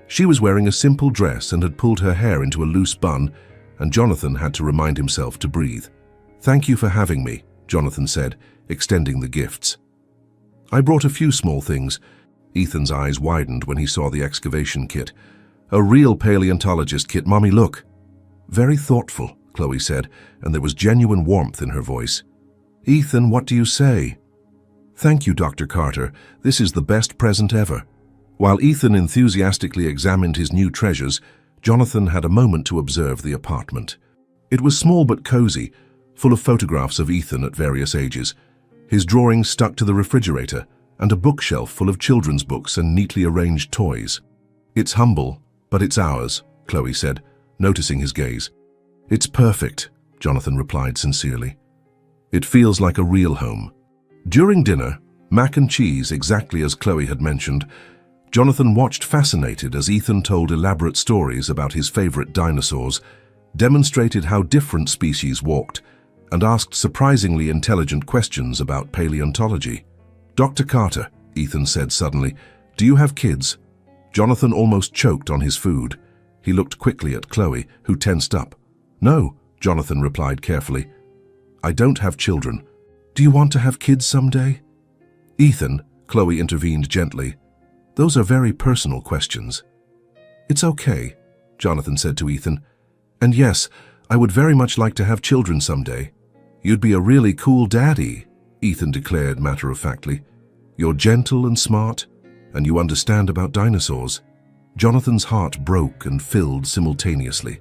She was wearing a simple dress and had pulled her hair into a loose bun, and Jonathan had to remind himself to breathe. "Thank you for having me," Jonathan said, extending the gifts. "I brought a few small things." Ethan's eyes widened when he saw the excavation kit. "A real paleontologist kit, Mommy, look." "Very thoughtful," Chloe said, and there was genuine warmth in her voice. "Ethan, what do you say?" "Thank you, Dr. Carter. This is the best present ever." While Ethan enthusiastically examined his new treasures, Jonathan had a moment to observe the apartment. It was small but cozy, full of photographs of Ethan at various ages. His drawings stuck to the refrigerator, and a bookshelf full of children's books and neatly arranged toys. "It's humble, but it's ours," Chloe said, noticing his gaze. "It's perfect," Jonathan replied sincerely. "It feels like a real home." During dinner, mac and cheese, exactly as Chloe had mentioned, Jonathan watched fascinated as Ethan told elaborate stories about his favorite dinosaurs, demonstrated how different species walked, and asked surprisingly intelligent questions about paleontology. "Dr. Carter," Ethan said suddenly, "do you have kids?" Jonathan almost choked on his food. He looked quickly at Chloe, who tensed up. "No," Jonathan replied carefully. "I don't have children. Do you want to have kids someday?" "Ethan," Chloe intervened gently, "those are very personal questions." "It's okay," Jonathan said to Ethan. "And yes, I would very much like to have children someday." "You'd be a really cool daddy," Ethan declared matter-of-factly. "You're gentle and smart, and you understand about dinosaurs." Jonathan's heart broke and filled simultaneously.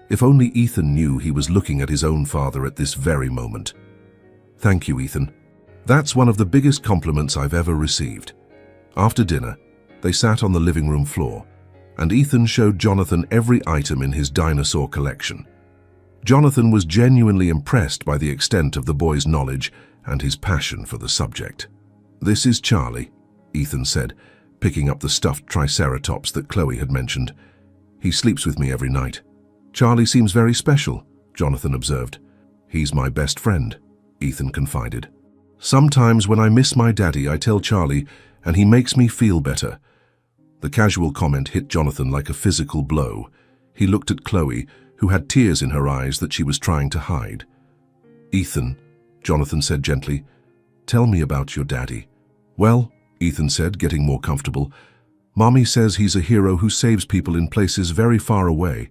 If only Ethan knew he was looking at his own father at this very moment. "Thank you, Ethan. That's one of the biggest compliments I've ever received." After dinner, they sat on the living room floor, and Ethan showed Jonathan every item in his dinosaur collection. Jonathan was genuinely impressed by the extent of the boy's knowledge and his passion for the subject. "This is Charlie," Ethan said, picking up the stuffed triceratops that Chloe had mentioned. "He sleeps with me every night." "Charlie seems very special," Jonathan observed. "He's my best friend," Ethan confided. "Sometimes when I miss my daddy, I tell Charlie, and he makes me feel better." The casual comment hit Jonathan like a physical blow. He looked at Chloe, who had tears in her eyes that she was trying to hide. "Ethan," Jonathan said gently, "tell me about your daddy." "Well," Ethan said, getting more comfortable, "Mommy says he's a hero who saves people in places very far away.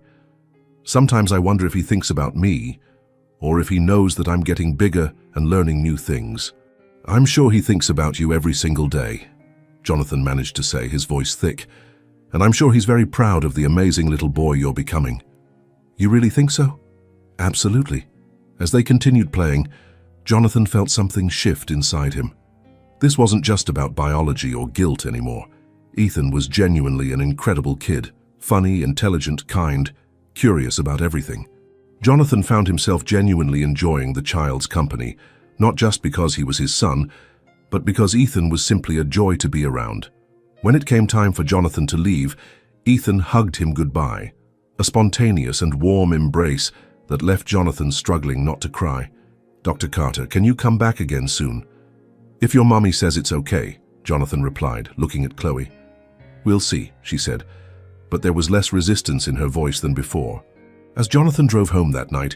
Sometimes I wonder if he thinks about me, or if he knows that I'm getting bigger and learning new things." "I'm sure he thinks about you every single day," Jonathan managed to say, his voice thick. "And I'm sure he's very proud of the amazing little boy you're becoming." "You really think so?" "Absolutely." As they continued playing, Jonathan felt something shift inside him. This wasn't just about biology or guilt anymore. Ethan was genuinely an incredible kid, funny, intelligent, kind, curious about everything. Jonathan found himself genuinely enjoying the child's company, not just because he was his son, but because Ethan was simply a joy to be around. When it came time for Jonathan to leave, Ethan hugged him goodbye, a spontaneous and warm embrace that left Jonathan struggling not to cry. "Dr. Carter, can you come back again soon?" "If your mommy says it's okay," Jonathan replied, looking at Chloe. "We'll see," she said, but there was less resistance in her voice than before. As Jonathan drove home that night,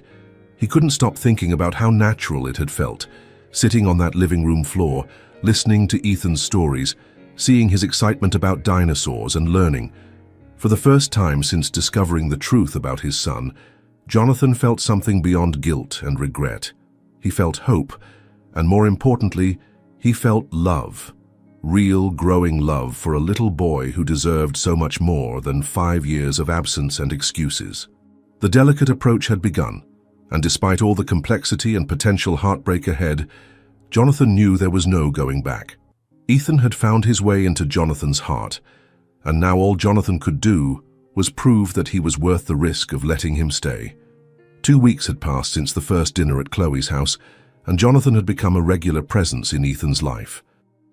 he couldn't stop thinking about how natural it had felt, sitting on that living room floor, listening to Ethan's stories, seeing his excitement about dinosaurs and learning. For the first time since discovering the truth about his son, Jonathan felt something beyond guilt and regret. He felt hope, and more importantly, he felt love. Real, growing love for a little boy who deserved so much more than 5 years of absence and excuses. The delicate approach had begun, and despite all the complexity and potential heartbreak ahead, Jonathan knew there was no going back. Ethan had found his way into Jonathan's heart, and now all Jonathan could do was prove that he was worth the risk of letting him stay. 2 weeks had passed since the first dinner at Chloe's house, and Jonathan had become a regular presence in Ethan's life.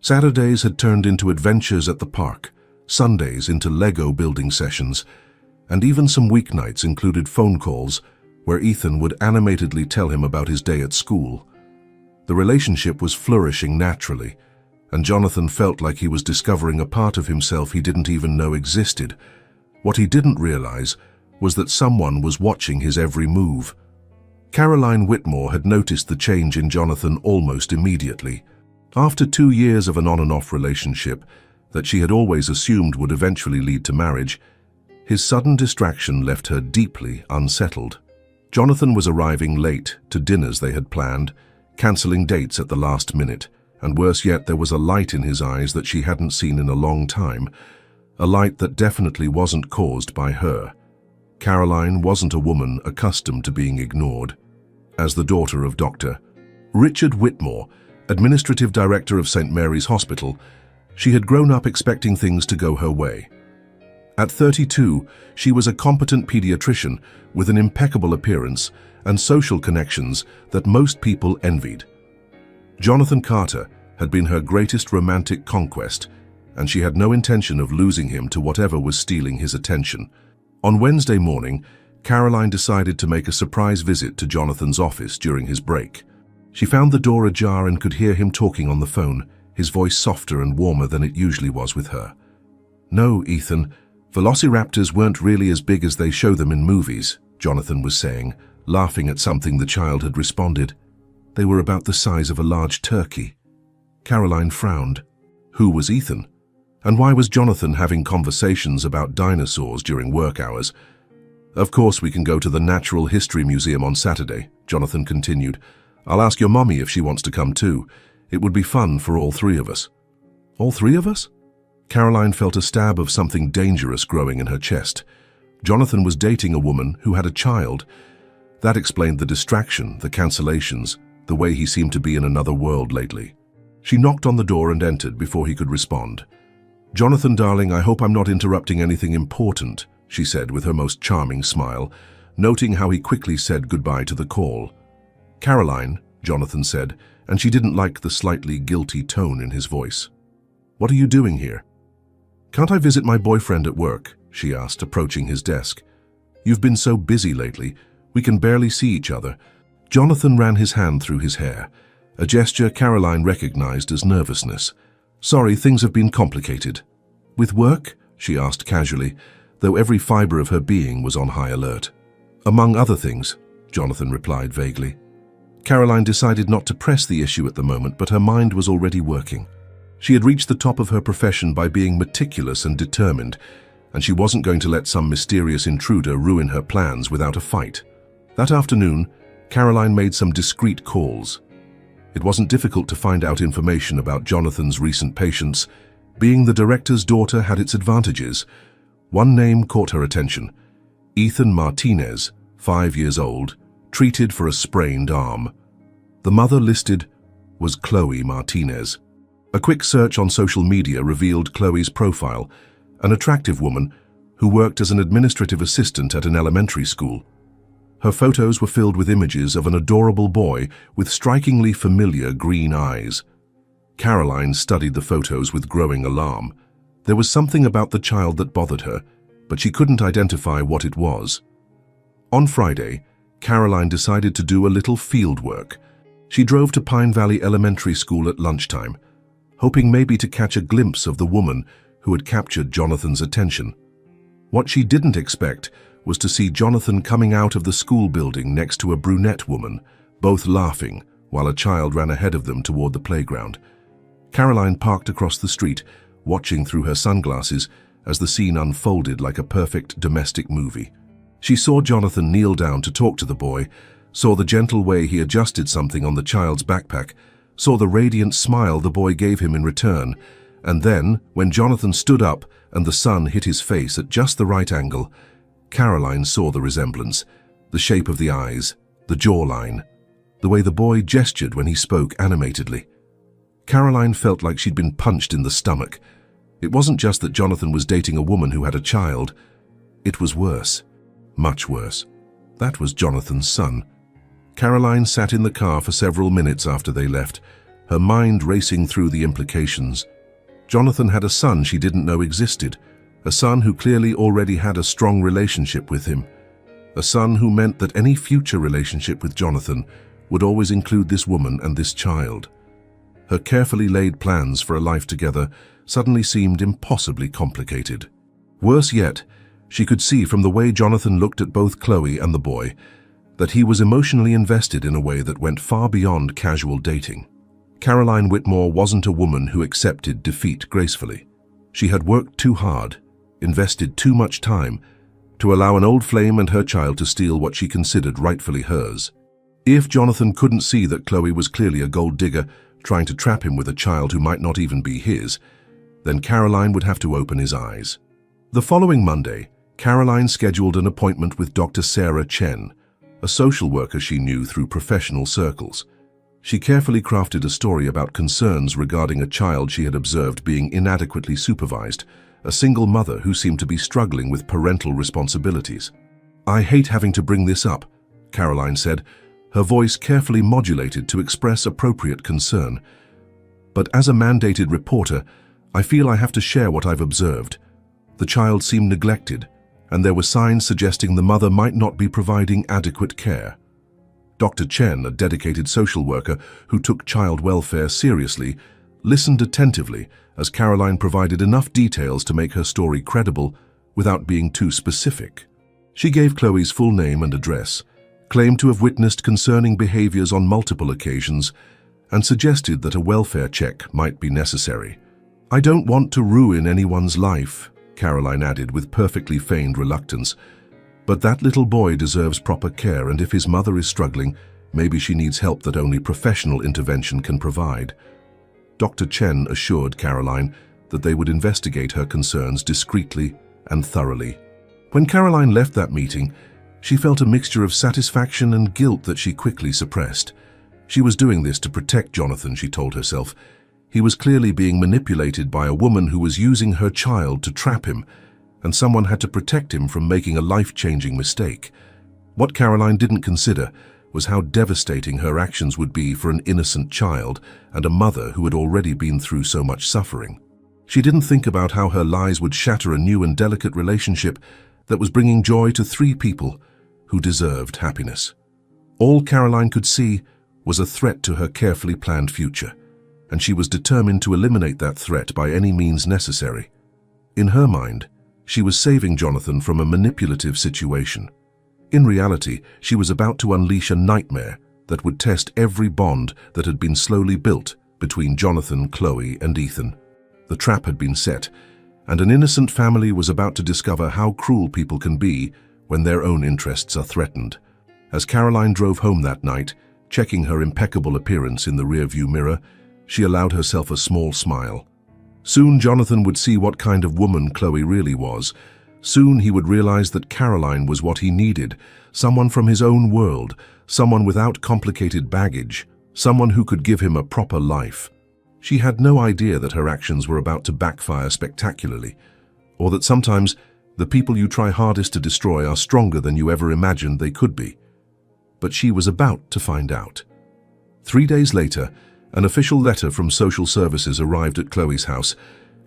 Saturdays had turned into adventures at the park, Sundays into Lego building sessions, and even some weeknights included phone calls where Ethan would animatedly tell him about his day at school. The relationship was flourishing naturally, and Jonathan felt like he was discovering a part of himself he didn't even know existed. What he didn't realize was that someone was watching his every move. Caroline Whitmore had noticed the change in Jonathan almost immediately. After 2 years of an on-and-off relationship that she had always assumed would eventually lead to marriage, his sudden distraction left her deeply unsettled. Jonathan was arriving late to dinners they had planned, cancelling dates at the last minute, and worse yet, there was a light in his eyes that she hadn't seen in a long time, a light that definitely wasn't caused by her. Caroline wasn't a woman accustomed to being ignored. As the daughter of Dr. Richard Whitmore, Administrative Director of St. Mary's Hospital, she had grown up expecting things to go her way. At 32, she was a competent pediatrician with an impeccable appearance and social connections that most people envied. Jonathan Carter had been her greatest romantic conquest, and she had no intention of losing him to whatever was stealing his attention. On Wednesday morning, Caroline decided to make a surprise visit to Jonathan's office during his break. She found the door ajar and could hear him talking on the phone, his voice softer and warmer than it usually was with her. "No, Ethan, velociraptors weren't really as big as they show them in movies," Jonathan was saying, laughing at something the child had responded. "They were about the size of a large turkey." Caroline frowned. Who was Ethan? And why was Jonathan having conversations about dinosaurs during work hours? "Of course we can go to the Natural History Museum on Saturday," Jonathan continued. "I'll ask your mommy if she wants to come too. It would be fun for all 3 of us." "All 3 of us?" Caroline felt a stab of something dangerous growing in her chest. Jonathan was dating a woman who had a child. That explained the distraction, the cancellations, the way he seemed to be in another world lately. She knocked on the door and entered before he could respond. "Jonathan, darling, I hope I'm not interrupting anything important," she said with her most charming smile, noting how he quickly said goodbye to the call. "Caroline," Jonathan said, and she didn't like the slightly guilty tone in his voice. "What are you doing here?" "Can't I visit my boyfriend at work?" she asked, approaching his desk. "You've been so busy lately. We can barely see each other." Jonathan ran his hand through his hair, a gesture Caroline recognized as nervousness. "Sorry, things have been complicated." "With work?" she asked casually, though every fiber of her being was on high alert. "Among other things," Jonathan replied vaguely. Caroline decided not to press the issue at the moment, but her mind was already working. She had reached the top of her profession by being meticulous and determined, and she wasn't going to let some mysterious intruder ruin her plans without a fight. That afternoon, Caroline made some discreet calls. It wasn't difficult to find out information about Jonathan's recent patients. Being the director's daughter had its advantages. One name caught her attention: Ethan Martinez, 5 years old, treated for a sprained arm. The mother listed was Chloe Martinez. A quick search on social media revealed Chloe's profile, an attractive woman who worked as an administrative assistant at an elementary school. Her photos were filled with images of an adorable boy with strikingly familiar green eyes. Caroline studied the photos with growing alarm. There was something about the child that bothered her, but she couldn't identify what it was. On Friday, Caroline decided to do a little field work. She drove to Pine Valley Elementary School at lunchtime, hoping maybe to catch a glimpse of the woman who had captured Jonathan's attention. What she didn't expect was to see Jonathan coming out of the school building next to a brunette woman, both laughing, while a child ran ahead of them toward the playground. Caroline parked across the street, watching through her sunglasses as the scene unfolded like a perfect domestic movie. She saw Jonathan kneel down to talk to the boy, saw the gentle way he adjusted something on the child's backpack, saw the radiant smile the boy gave him in return, and then, when Jonathan stood up and the sun hit his face at just the right angle, Caroline saw the resemblance, the shape of the eyes, the jawline, the way the boy gestured when he spoke animatedly. Caroline felt like she'd been punched in the stomach. It wasn't just that Jonathan was dating a woman who had a child. It was worse, much worse. That was Jonathan's son. Caroline sat in the car for several minutes after they left, her mind racing through the implications. Jonathan had a son she didn't know existed, a son who clearly already had a strong relationship with him, a son who meant that any future relationship with Jonathan would always include this woman and this child. Her carefully laid plans for a life together suddenly seemed impossibly complicated. Worse yet, she could see from the way Jonathan looked at both Chloe and the boy that he was emotionally invested in a way that went far beyond casual dating. Caroline Whitmore wasn't a woman who accepted defeat gracefully. She had worked too hard, invested too much time, to allow an old flame and her child to steal what she considered rightfully hers. If Jonathan couldn't see that Chloe was clearly a gold digger trying to trap him with a child who might not even be his, then Caroline would have to open his eyes. The following Monday, Caroline scheduled an appointment with Dr. Sarah Chen, a social worker she knew through professional circles. She carefully crafted a story about concerns regarding a child she had observed being inadequately supervised, a single mother who seemed to be struggling with parental responsibilities. "I hate having to bring this up," Caroline said, her voice carefully modulated to express appropriate concern. "But as a mandated reporter, I feel I have to share what I've observed. The child seemed neglected, and there were signs suggesting the mother might not be providing adequate care." Dr. Chen, a dedicated social worker who took child welfare seriously, listened attentively as Caroline provided enough details to make her story credible without being too specific. She gave Chloe's full name and address, claimed to have witnessed concerning behaviors on multiple occasions, and suggested that a welfare check might be necessary. "I don't want to ruin anyone's life," Caroline added with perfectly feigned reluctance. "But that little boy deserves proper care, and if his mother is struggling, maybe she needs help that only professional intervention can provide." Dr. Chen assured Caroline that they would investigate her concerns discreetly and thoroughly. When Caroline left that meeting, she felt a mixture of satisfaction and guilt that she quickly suppressed. She was doing this to protect Jonathan, she told herself. He was clearly being manipulated by a woman who was using her child to trap him, and someone had to protect him from making a life-changing mistake. What Caroline didn't consider was how devastating her actions would be for an innocent child and a mother who had already been through so much suffering. She didn't think about how her lies would shatter a new and delicate relationship that was bringing joy to 3 people who deserved happiness. All Caroline could see was a threat to her carefully planned future, and she was determined to eliminate that threat by any means necessary. In her mind, she was saving Jonathan from a manipulative situation. In reality, she was about to unleash a nightmare that would test every bond that had been slowly built between Jonathan, Chloe, and Ethan. The trap had been set, and an innocent family was about to discover how cruel people can be when their own interests are threatened. As Caroline drove home that night, checking her impeccable appearance in the rearview mirror, she allowed herself a small smile. Soon Jonathan would see what kind of woman Chloe really was. Soon he would realize that Caroline was what he needed, someone from his own world, someone without complicated baggage, someone who could give him a proper life. She had no idea that her actions were about to backfire spectacularly, or that sometimes the people you try hardest to destroy are stronger than you ever imagined they could be. But she was about to find out. 3 days later, an official letter from social services arrived at Chloe's house,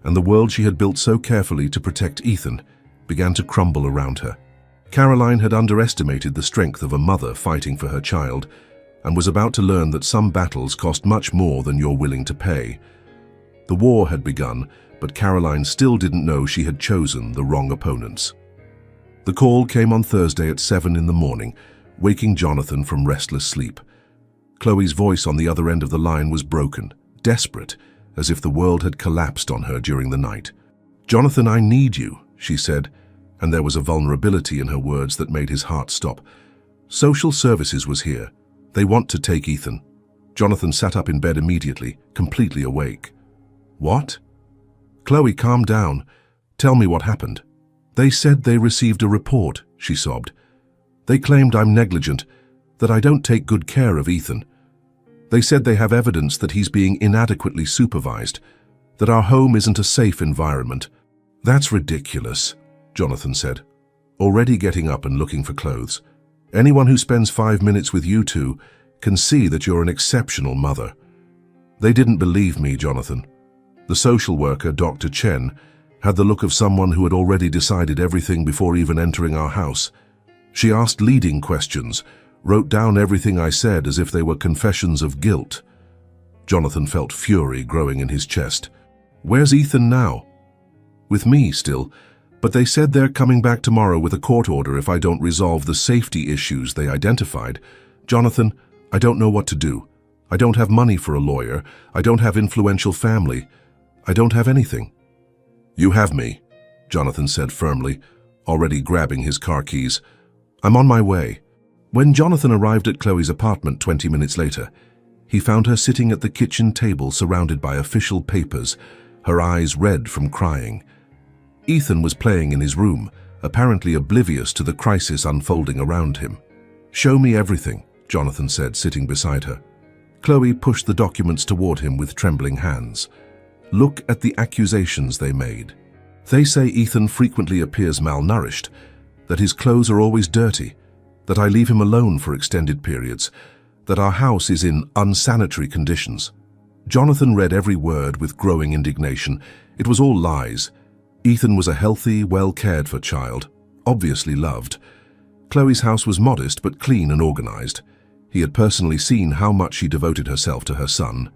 and the world she had built so carefully to protect Ethan began to crumble around her. Caroline had underestimated the strength of a mother fighting for her child, and was about to learn that some battles cost much more than you're willing to pay. The war had begun, but Caroline still didn't know she had chosen the wrong opponents. The call came on Thursday at 7 in the morning, waking Jonathan from restless sleep. Chloe's voice on the other end of the line was broken, desperate, as if the world had collapsed on her during the night. "Jonathan, I need you," she said, and there was a vulnerability in her words that made his heart stop. "Social services was here. They want to take Ethan." Jonathan sat up in bed immediately, completely awake. "What?" "Chloe, calm down. Tell me what happened." "They said they received a report," she sobbed. "They claimed I'm negligent, that I don't take good care of Ethan. They said they have evidence that he's being inadequately supervised, that our home isn't a safe environment." "That's ridiculous," Jonathan said, already getting up and looking for clothes. "Anyone who spends 5 minutes with you two can see that you're an exceptional mother." "They didn't believe me, Jonathan." The social worker, Dr. Chen, had the look of someone who had already decided everything before even entering our house. She asked leading questions, wrote down everything I said as if they were confessions of guilt. Jonathan felt fury growing in his chest. "Where's Ethan now?" "With me still, but they said they're coming back tomorrow with a court order if I don't resolve the safety issues they identified. Jonathan, I don't know what to do. I don't have money for a lawyer. I don't have influential family. I don't have anything." "You have me," Jonathan said firmly, already grabbing his car keys. "I'm on my way." When Jonathan arrived at Chloe's apartment 20 minutes later, he found her sitting at the kitchen table surrounded by official papers, her eyes red from crying. Ethan was playing in his room, apparently oblivious to the crisis unfolding around him. "Show me everything," Jonathan said, sitting beside her. Chloe pushed the documents toward him with trembling hands. "Look at the accusations they made. They say Ethan frequently appears malnourished, that his clothes are always dirty, that I leave him alone for extended periods, that our house is in unsanitary conditions." Jonathan read every word with growing indignation. It was all lies. Ethan was a healthy, well-cared-for child, obviously loved. Chloe's house was modest but clean and organized. He had personally seen how much she devoted herself to her son.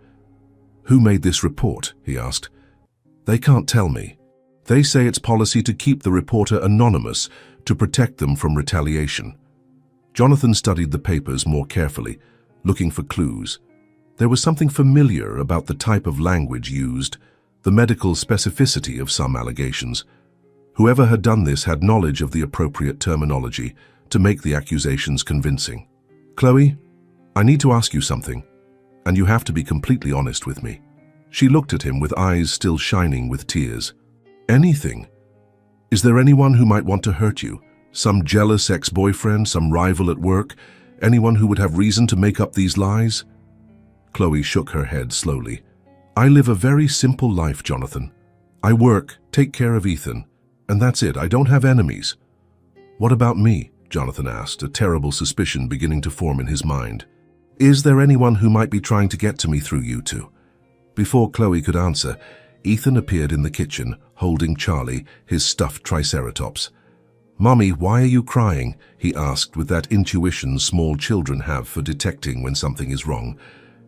"Who made this report?" he asked. "They can't tell me. They say it's policy to keep the reporter anonymous to protect them from retaliation." Jonathan studied the papers more carefully, looking for clues. There was something familiar about the type of language used, the medical specificity of some allegations. Whoever had done this had knowledge of the appropriate terminology to make the accusations convincing. "Chloe, I need to ask you something, and you have to be completely honest with me." She looked at him with eyes still shining with tears. "Anything? Is there anyone who might want to hurt you? Some jealous ex-boyfriend, some rival at work, anyone who would have reason to make up these lies?" Chloe shook her head slowly. "I live a very simple life, Jonathan. I work, take care of Ethan, and that's it. I don't have enemies." "What about me?" Jonathan asked, a terrible suspicion beginning to form in his mind. "Is there anyone who might be trying to get to me through you two?" Before Chloe could answer, Ethan appeared in the kitchen, holding Charlie, his stuffed triceratops. "Mommy, why are you crying?" he asked with that intuition small children have for detecting when something is wrong.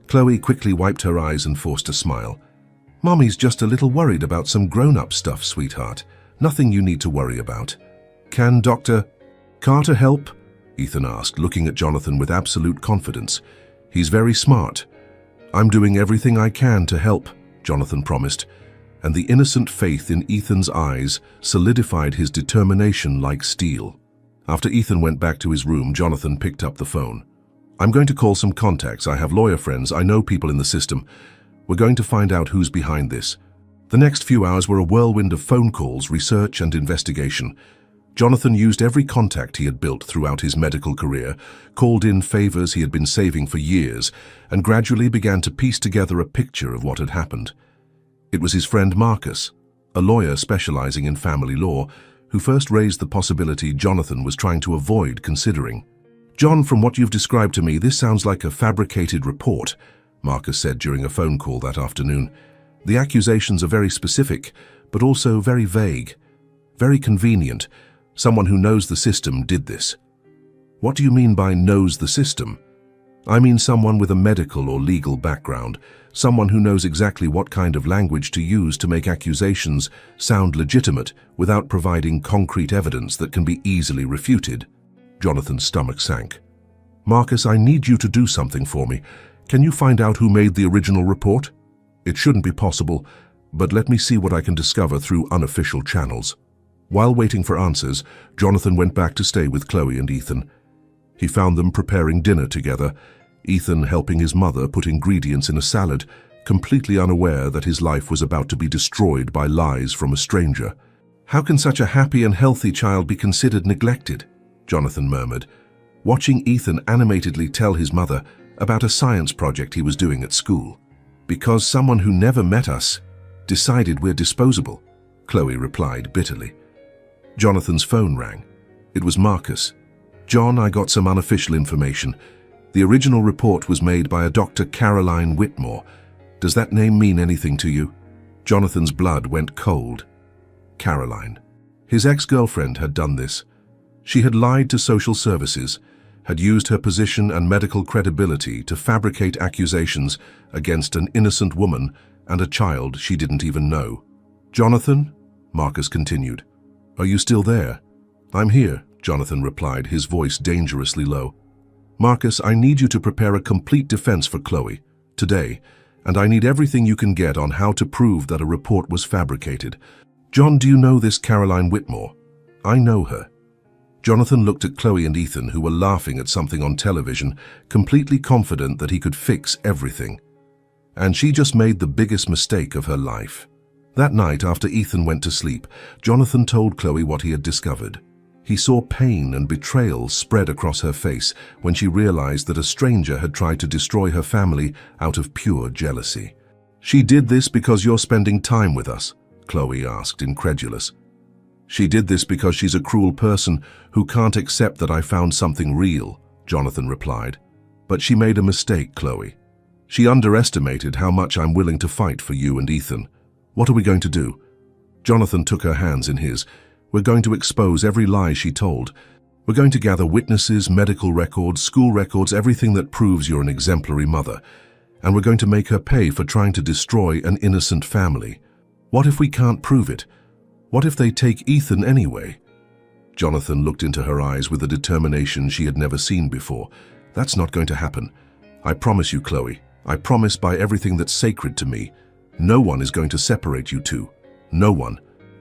Chloe quickly wiped her eyes and forced a smile. "Mommy's just a little worried about some grown-up stuff, sweetheart. Nothing you need to worry about." "Can Dr. Carter help?" Ethan asked, looking at Jonathan with absolute confidence. "He's very smart." "I'm doing everything I can to help," Jonathan promised, and the innocent faith in Ethan's eyes solidified his determination like steel. After Ethan went back to his room, Jonathan picked up the phone. "I'm going to call some contacts. I have lawyer friends. I know people in the system. We're going to find out who's behind this." The next few hours were a whirlwind of phone calls, research, and investigation. Jonathan used every contact he had built throughout his medical career, called in favors he had been saving for years, and gradually began to piece together a picture of what had happened. It was his friend Marcus, a lawyer specializing in family law, who first raised the possibility Jonathan was trying to avoid considering. "John, from what you've described to me, this sounds like a fabricated report," Marcus said during a phone call that afternoon. "The accusations are very specific, but also very vague. Very convenient. Someone who knows the system did this." "What do you mean by knows the system?" "I mean someone with a medical or legal background, someone who knows exactly what kind of language to use to make accusations sound legitimate without providing concrete evidence that can be easily refuted." Jonathan's stomach sank. "Marcus, I need you to do something for me. Can you find out who made the original report? It shouldn't be possible, but let me see what I can discover through unofficial channels." While waiting for answers, Jonathan went back to stay with Chloe and Ethan. He found them preparing dinner together, Ethan helping his mother put ingredients in a salad, completely unaware that his life was about to be destroyed by lies from a stranger. "How can such a happy and healthy child be considered neglected?" Jonathan murmured, watching Ethan animatedly tell his mother about a science project he was doing at school. "Because someone who never met us decided we're disposable," Chloe replied bitterly. Jonathan's phone rang. It was Marcus. "John, I got some unofficial information. The original report was made by a Dr. Caroline Whitmore. Does that name mean anything to you?" Jonathan's blood went cold. Caroline. His ex-girlfriend had done this. She had lied to social services, had used her position and medical credibility to fabricate accusations against an innocent woman and a child she didn't even know. "Jonathan?" Marcus continued. "Are you still there?" "I'm here," Jonathan replied, his voice dangerously low. "Marcus, I need you to prepare a complete defense for Chloe, today, and I need everything you can get on how to prove that a report was fabricated. John, do you know this Caroline Whitmore?" "I know her." Jonathan looked at Chloe and Ethan, who were laughing at something on television, completely confident that he could fix everything. And she just made the biggest mistake of her life. That night, after Ethan went to sleep, Jonathan told Chloe what he had discovered. He saw pain and betrayal spread across her face when she realized that a stranger had tried to destroy her family out of pure jealousy. "She did this because you're spending time with us?" Chloe asked, incredulous. "She did this because she's a cruel person who can't accept that I found something real," Jonathan replied. "But she made a mistake, Chloe. She underestimated how much I'm willing to fight for you and Ethan. What are we going to do?" Jonathan took her hands in his. "We're going to expose every lie she told. We're going to gather witnesses, medical records, school records, everything that proves you're an exemplary mother. And we're going to make her pay for trying to destroy an innocent family. What if we can't prove it? What if they take Ethan anyway?" Jonathan looked into her eyes with a determination she had never seen before. "That's not going to happen. I promise you, Chloe. I promise by everything that's sacred to me. No one is going to separate you two. No one."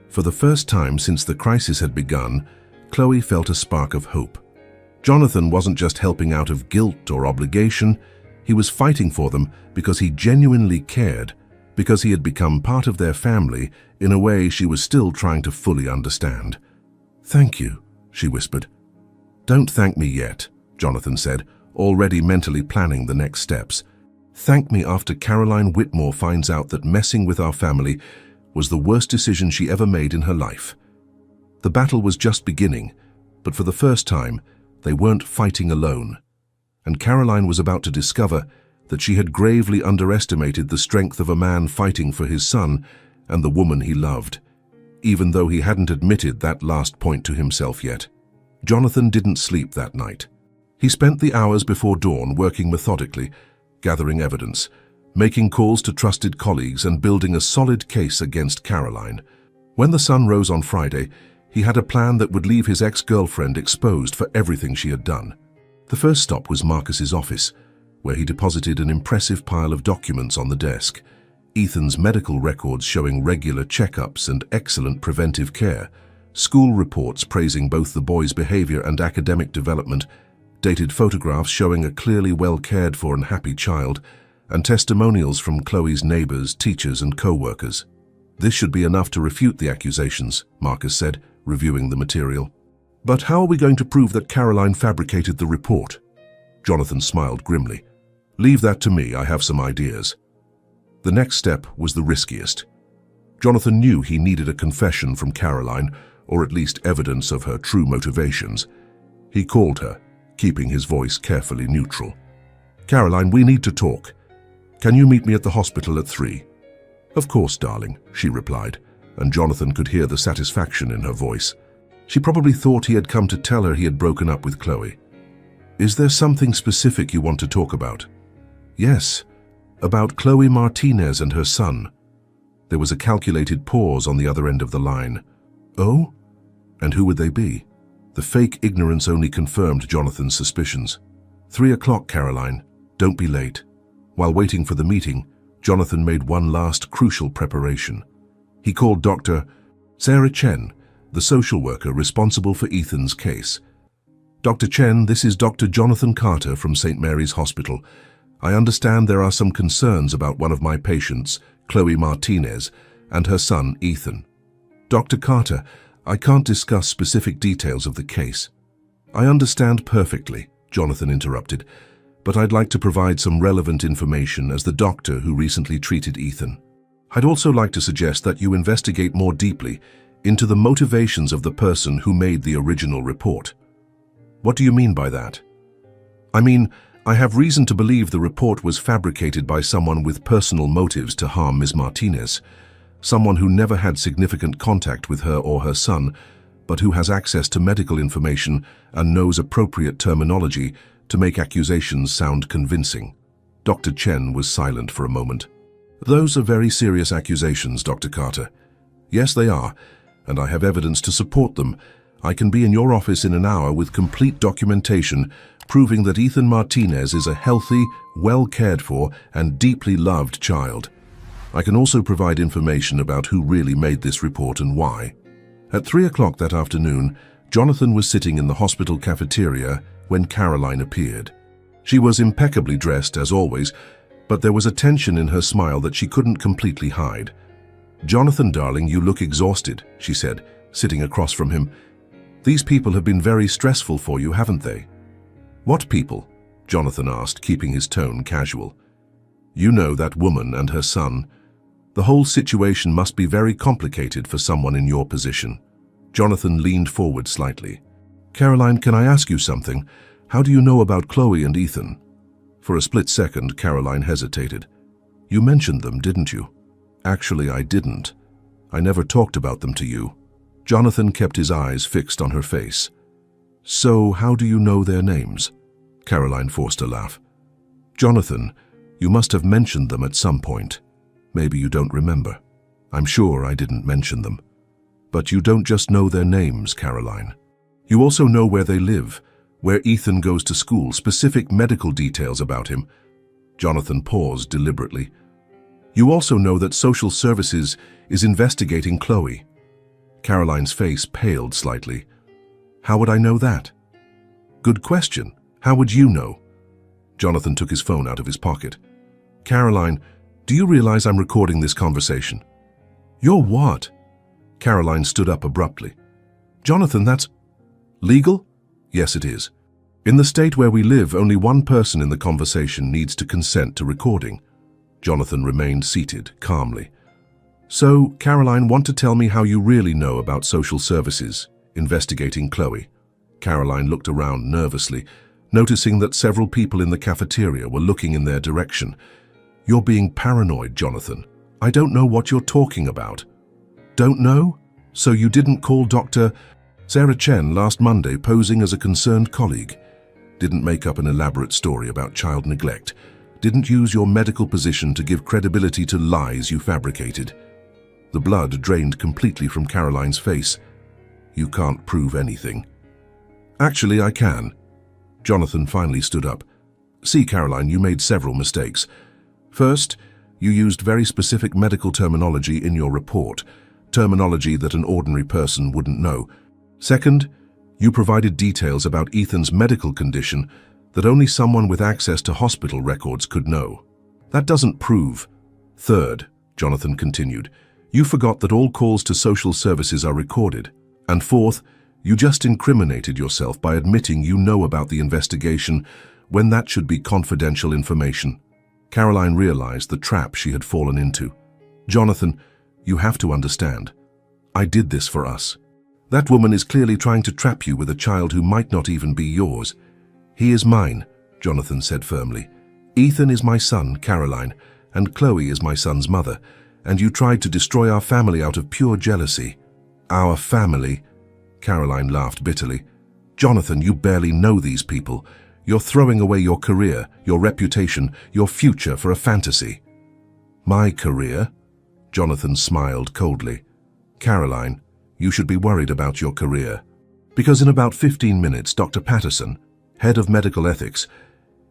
For the first time since the crisis had begun, Chloe felt a spark of hope. Jonathan wasn't just helping out of guilt or obligation. He was fighting for them because he genuinely cared, because he had become part of their family in a way she was still trying to fully understand. "Thank you," she whispered. "Don't thank me yet," Jonathan said, already mentally planning the next steps. "Thank me after Caroline Whitmore finds out that messing with our family was the worst decision she ever made in her life." The battle was just beginning, but for the first time, they weren't fighting alone. And Caroline was about to discover that she had gravely underestimated the strength of a man fighting for his son and the woman he loved, even though he hadn't admitted that last point to himself yet. Jonathan didn't sleep that night. He spent the hours before dawn working methodically, gathering evidence, making calls to trusted colleagues and building a solid case against Caroline. When the sun rose on Friday, he had a plan that would leave his ex-girlfriend exposed for everything she had done. The first stop was Marcus's office, where he deposited an impressive pile of documents on the desk. Ethan's medical records showing regular checkups and excellent preventive care, school reports praising both the boy's behavior and academic development, dated photographs showing a clearly well-cared for and happy child, and testimonials from Chloe's neighbors, teachers, and co-workers. "This should be enough to refute the accusations," Marcus said, reviewing the material. But how are we going to prove that Caroline fabricated the report? Jonathan smiled grimly. Leave that to me, I have some ideas. The next step was the riskiest. Jonathan knew he needed a confession from Caroline, or at least evidence of her true motivations. He called her, keeping his voice carefully neutral. Caroline, we need to talk. Can you meet me at the hospital at 3? Of course, darling, she replied, and Jonathan could hear the satisfaction in her voice. She probably thought he had come to tell her he had broken up with Chloe. Is there something specific you want to talk about? Yes, about Chloe Martinez and her son. There was a calculated pause on the other end of the line. Oh? And who would they be? The fake ignorance only confirmed Jonathan's suspicions. 3 o'clock, Caroline. Don't be late. While waiting for the meeting, Jonathan made one last crucial preparation. He called Dr. Sarah Chen, the social worker responsible for Ethan's case. Dr. Chen, this is Dr. Jonathan Carter from St. Mary's Hospital. I understand there are some concerns about one of my patients, Chloe Martinez, and her son, Ethan. Dr. Carter, I can't discuss specific details of the case. I understand perfectly, Jonathan interrupted, but I'd like to provide some relevant information as the doctor who recently treated Ethan. I'd also like to suggest that you investigate more deeply into the motivations of the person who made the original report. What do you mean by that? I mean, I have reason to believe the report was fabricated by someone with personal motives to harm Ms. Martinez, someone who never had significant contact with her or her son, but who has access to medical information and knows appropriate terminology to make accusations sound convincing. Dr. Chen was silent for a moment. Those are very serious accusations, Dr. Carter. Yes, they are, and I have evidence to support them. I can be in your office in an hour with complete documentation proving that Ethan Martinez is a healthy, well-cared-for, and deeply loved child. I can also provide information about who really made this report and why. At 3 o'clock that afternoon, Jonathan was sitting in the hospital cafeteria when Caroline appeared. She was impeccably dressed, as always, but there was a tension in her smile that she couldn't completely hide. Jonathan, darling, you look exhausted, she said, sitting across from him. These people have been very stressful for you, haven't they? What people? Jonathan asked, keeping his tone casual. You know, that woman and her son. The whole situation must be very complicated for someone in your position. Jonathan leaned forward slightly. Caroline, can I ask you something? How do you know about Chloe and Ethan? For a split second, Caroline hesitated. You mentioned them, didn't you? Actually, I didn't. I never talked about them to you. Jonathan kept his eyes fixed on her face. So, how do you know their names? Caroline forced a laugh. Jonathan, you must have mentioned them at some point. Maybe you don't remember. I'm sure I didn't mention them. But you don't just know their names, Caroline. You also know where they live, where Ethan goes to school, specific medical details about him. Jonathan paused deliberately. You also know that social services is investigating Chloe. Caroline's face paled slightly. How would I know that? Good question. How would you know? Jonathan took his phone out of his pocket. Caroline, do you realize I'm recording this conversation? You're what? Caroline stood up abruptly. Jonathan, that's legal? Yes, it is. In the state where we live, only one person in the conversation needs to consent to recording. Jonathan remained seated, calmly. So, Caroline, want to tell me how you really know about social services investigating Chloe? Caroline looked around nervously, noticing that several people in the cafeteria were looking in their direction. You're being paranoid, Jonathan. I don't know what you're talking about. Don't know? So you didn't call Dr. Sarah Chen last Monday posing as a concerned colleague? Didn't make up an elaborate story about child neglect? Didn't use your medical position to give credibility to lies you fabricated? The blood drained completely from Caroline's face. You can't prove anything. Actually, I can. Jonathan finally stood up. See, Caroline, you made several mistakes. First, you used very specific medical terminology in your report, terminology that an ordinary person wouldn't know. Second, you provided details about Ethan's medical condition that only someone with access to hospital records could know. That doesn't prove. Third, Jonathan continued, you forgot that all calls to social services are recorded. And fourth, You just incriminated yourself by admitting you know about the investigation when that should be confidential information. Caroline realized the trap she had fallen into. Jonathan, you have to understand. I did this for us. That woman is clearly trying to trap you with a child who might not even be yours. He is mine, Jonathan said firmly. Ethan is my son, Caroline, and Chloe is my son's mother, and you tried to destroy our family out of pure jealousy. Our family? Caroline laughed bitterly. Jonathan, you barely know these people. You're throwing away your career, your reputation, your future for a fantasy. My career? Jonathan smiled coldly. Caroline, you should be worried about your career. Because in about 15 minutes, Dr. Patterson, head of medical ethics,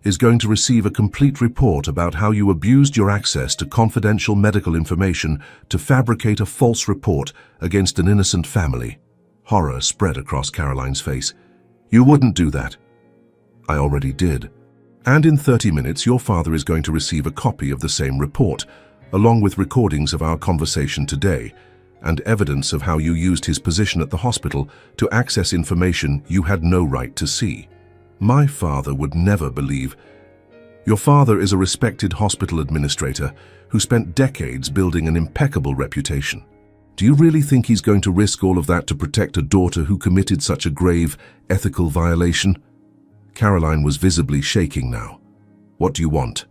is going to receive a complete report about how you abused your access to confidential medical information to fabricate a false report against an innocent family. Horror spread across Caroline's face. You wouldn't do that. I already did. And in 30 minutes, your father is going to receive a copy of the same report, along with recordings of our conversation today, and evidence of how you used his position at the hospital to access information you had no right to see. My father would never believe. Your father is a respected hospital administrator who spent decades building an impeccable reputation. Do you really think he's going to risk all of that to protect a daughter who committed such a grave ethical violation? Caroline was visibly shaking now. What do you want?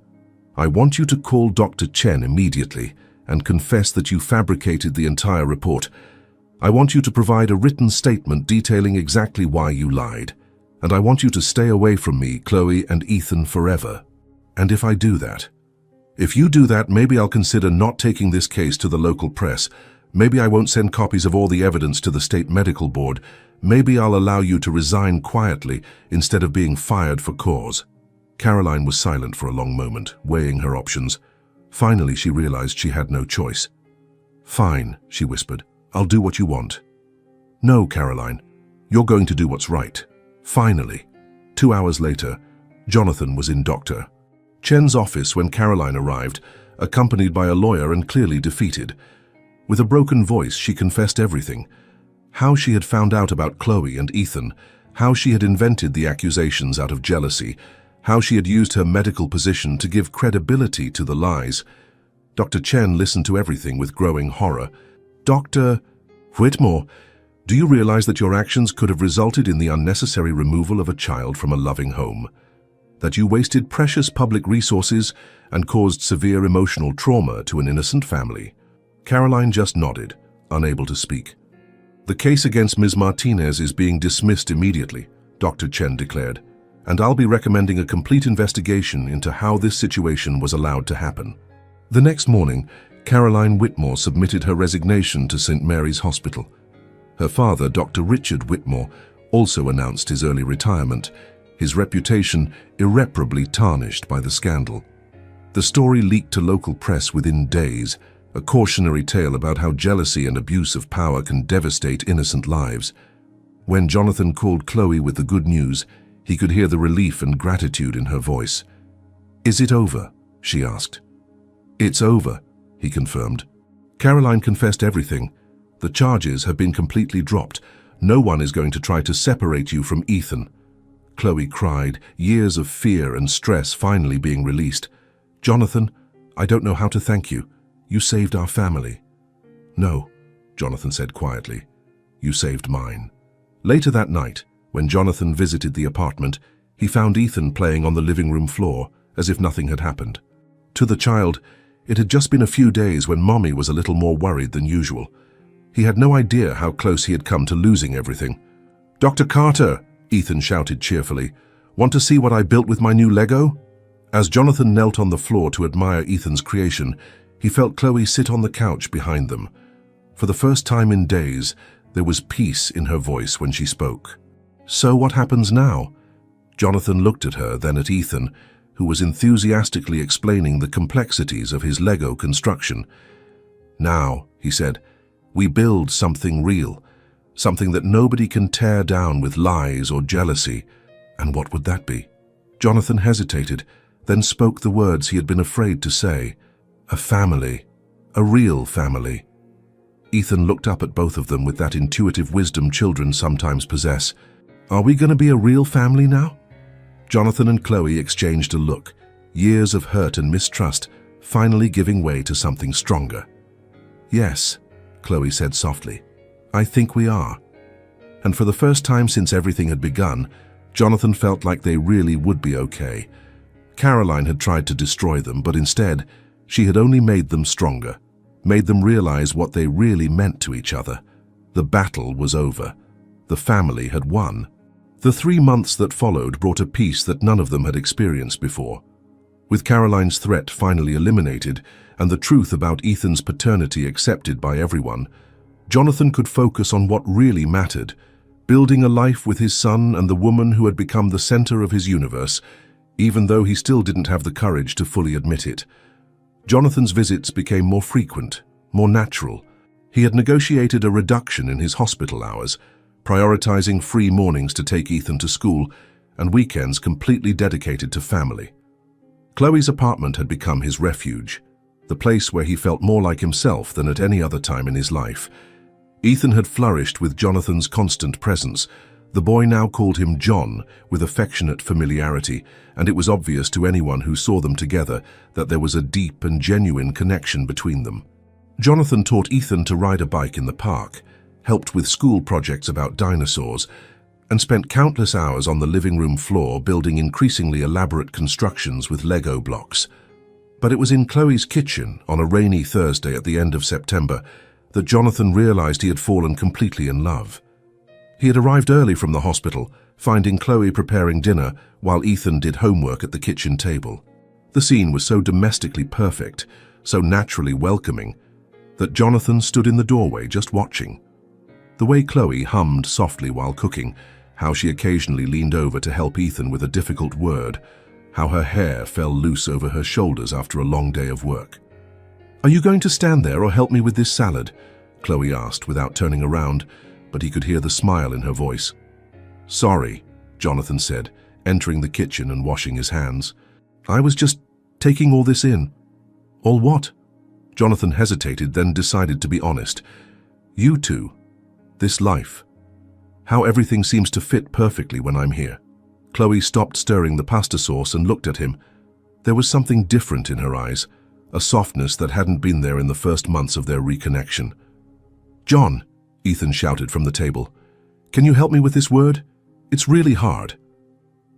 I want you to call Dr. Chen immediately and confess that you fabricated the entire report. I want you to provide a written statement detailing exactly why you lied. And I want you to stay away from me, Chloe and Ethan, forever. And if I do that, if you do that, maybe I'll consider not taking this case to the local press. Maybe I won't send copies of all the evidence to the state medical board. Maybe I'll allow you to resign quietly instead of being fired for cause. Caroline was silent for a long moment, weighing her options. Finally, she realized she had no choice. Fine, she whispered. I'll do what you want. No, Caroline. You're going to do what's right. Finally. 2 hours later, Jonathan was in Dr. Chen's office when Caroline arrived, accompanied by a lawyer and clearly defeated. With a broken voice, she confessed everything. How she had found out about Chloe and Ethan, how she had invented the accusations out of jealousy, how she had used her medical position to give credibility to the lies. Dr. Chen listened to everything with growing horror. Dr. Whitmore, do you realize that your actions could have resulted in the unnecessary removal of a child from a loving home? That you wasted precious public resources and caused severe emotional trauma to an innocent family? Caroline just nodded, unable to speak. The case against Ms. Martinez is being dismissed immediately, Dr. Chen declared, and I'll be recommending a complete investigation into how this situation was allowed to happen. The next morning, Caroline Whitmore submitted her resignation to St. Mary's Hospital. Her father, Dr. Richard Whitmore, also announced his early retirement, his reputation irreparably tarnished by the scandal. The story leaked to local press within days, a cautionary tale about how jealousy and abuse of power can devastate innocent lives. When Jonathan called Chloe with the good news, he could hear the relief and gratitude in her voice. "Is it over?" she asked. "It's over," he confirmed. Caroline confessed everything. The charges have been completely dropped. No one is going to try to separate you from Ethan. Chloe cried, years of fear and stress finally being released. "Jonathan, I don't know how to thank you. You saved our family." "No," Jonathan said quietly. "You saved mine." Later that night, when Jonathan visited the apartment, he found Ethan playing on the living room floor, as if nothing had happened. To the child, it had just been a few days when Mommy was a little more worried than usual. He had no idea how close he had come to losing everything. "Dr. Carter," Ethan shouted cheerfully, "want to see what I built with my new Lego?" As Jonathan knelt on the floor to admire Ethan's creation, he felt Chloe sit on the couch behind them. For the first time in days, there was peace in her voice when she spoke. "So what happens now?" Jonathan looked at her, then at Ethan, who was enthusiastically explaining the complexities of his Lego construction. "Now," he said, "we build something real, something that nobody can tear down with lies or jealousy." And what would that be? Jonathan hesitated, then spoke the words he had been afraid to say. A family. A real family. Ethan looked up at both of them with that intuitive wisdom children sometimes possess. "Are we going to be a real family now?" Jonathan and Chloe exchanged a look, years of hurt and mistrust finally giving way to something stronger. "Yes," Chloe said softly, "I think we are." And for the first time since everything had begun, Jonathan felt like they really would be okay. Caroline had tried to destroy them, but instead, she had only made them stronger, made them realize what they really meant to each other. The battle was over. The family had won. The 3 months that followed brought a peace that none of them had experienced before. With Caroline's threat finally eliminated and the truth about Ethan's paternity accepted by everyone, Jonathan could focus on what really mattered, building a life with his son and the woman who had become the center of his universe, even though he still didn't have the courage to fully admit it. Jonathan's visits became more frequent, more natural. He had negotiated a reduction in his hospital hours, prioritizing free mornings to take Ethan to school and weekends completely dedicated to family. Chloe's apartment had become his refuge, the place where he felt more like himself than at any other time in his life. Ethan had flourished with Jonathan's constant presence. The boy now called him John with affectionate familiarity, and it was obvious to anyone who saw them together that there was a deep and genuine connection between them. Jonathan taught Ethan to ride a bike in the park, helped with school projects about dinosaurs, and spent countless hours on the living room floor building increasingly elaborate constructions with Lego blocks. But it was in Chloe's kitchen on a rainy Thursday at the end of September that Jonathan realized he had fallen completely in love. He had arrived early from the hospital, finding Chloe preparing dinner while Ethan did homework at the kitchen table. The scene was so domestically perfect, so naturally welcoming, that Jonathan stood in the doorway just watching. The way Chloe hummed softly while cooking, how she occasionally leaned over to help Ethan with a difficult word, how her hair fell loose over her shoulders after a long day of work. "Are you going to stand there or help me with this salad?" Chloe asked without turning around, but he could hear the smile in her voice. "Sorry," Jonathan said, entering the kitchen and washing his hands. "I was just taking all this in." "All what?" Jonathan hesitated, then decided to be honest. "You two. This life. How everything seems to fit perfectly when I'm here." Chloe stopped stirring the pasta sauce and looked at him. There was something different in her eyes, a softness that hadn't been there in the first months of their reconnection. "John," Ethan shouted from the table, "can you help me with this word? It's really hard."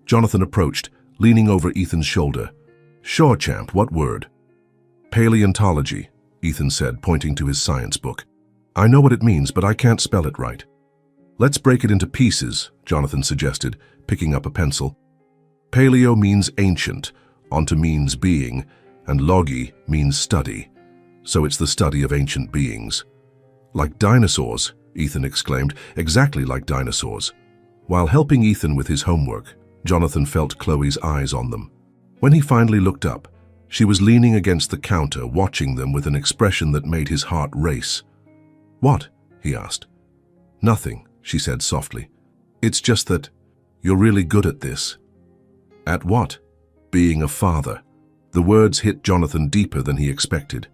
Jonathan approached, leaning over Ethan's shoulder. "Sure, champ, what word?" "Paleontology," Ethan said, pointing to his science book. "I know what it means, but I can't spell it right." "Let's break it into pieces," Jonathan suggested, picking up a pencil. "Paleo means ancient, onto means being, and logi means study. So it's the study of ancient beings." "Like dinosaurs," Ethan exclaimed, "exactly like dinosaurs." While helping Ethan with his homework, Jonathan felt Chloe's eyes on them. When he finally looked up, she was leaning against the counter, watching them with an expression that made his heart race. "What?" he asked. "Nothing," she said softly. "It's just that you're really good at this." "At what?" "Being a father." The words hit Jonathan deeper than he expected.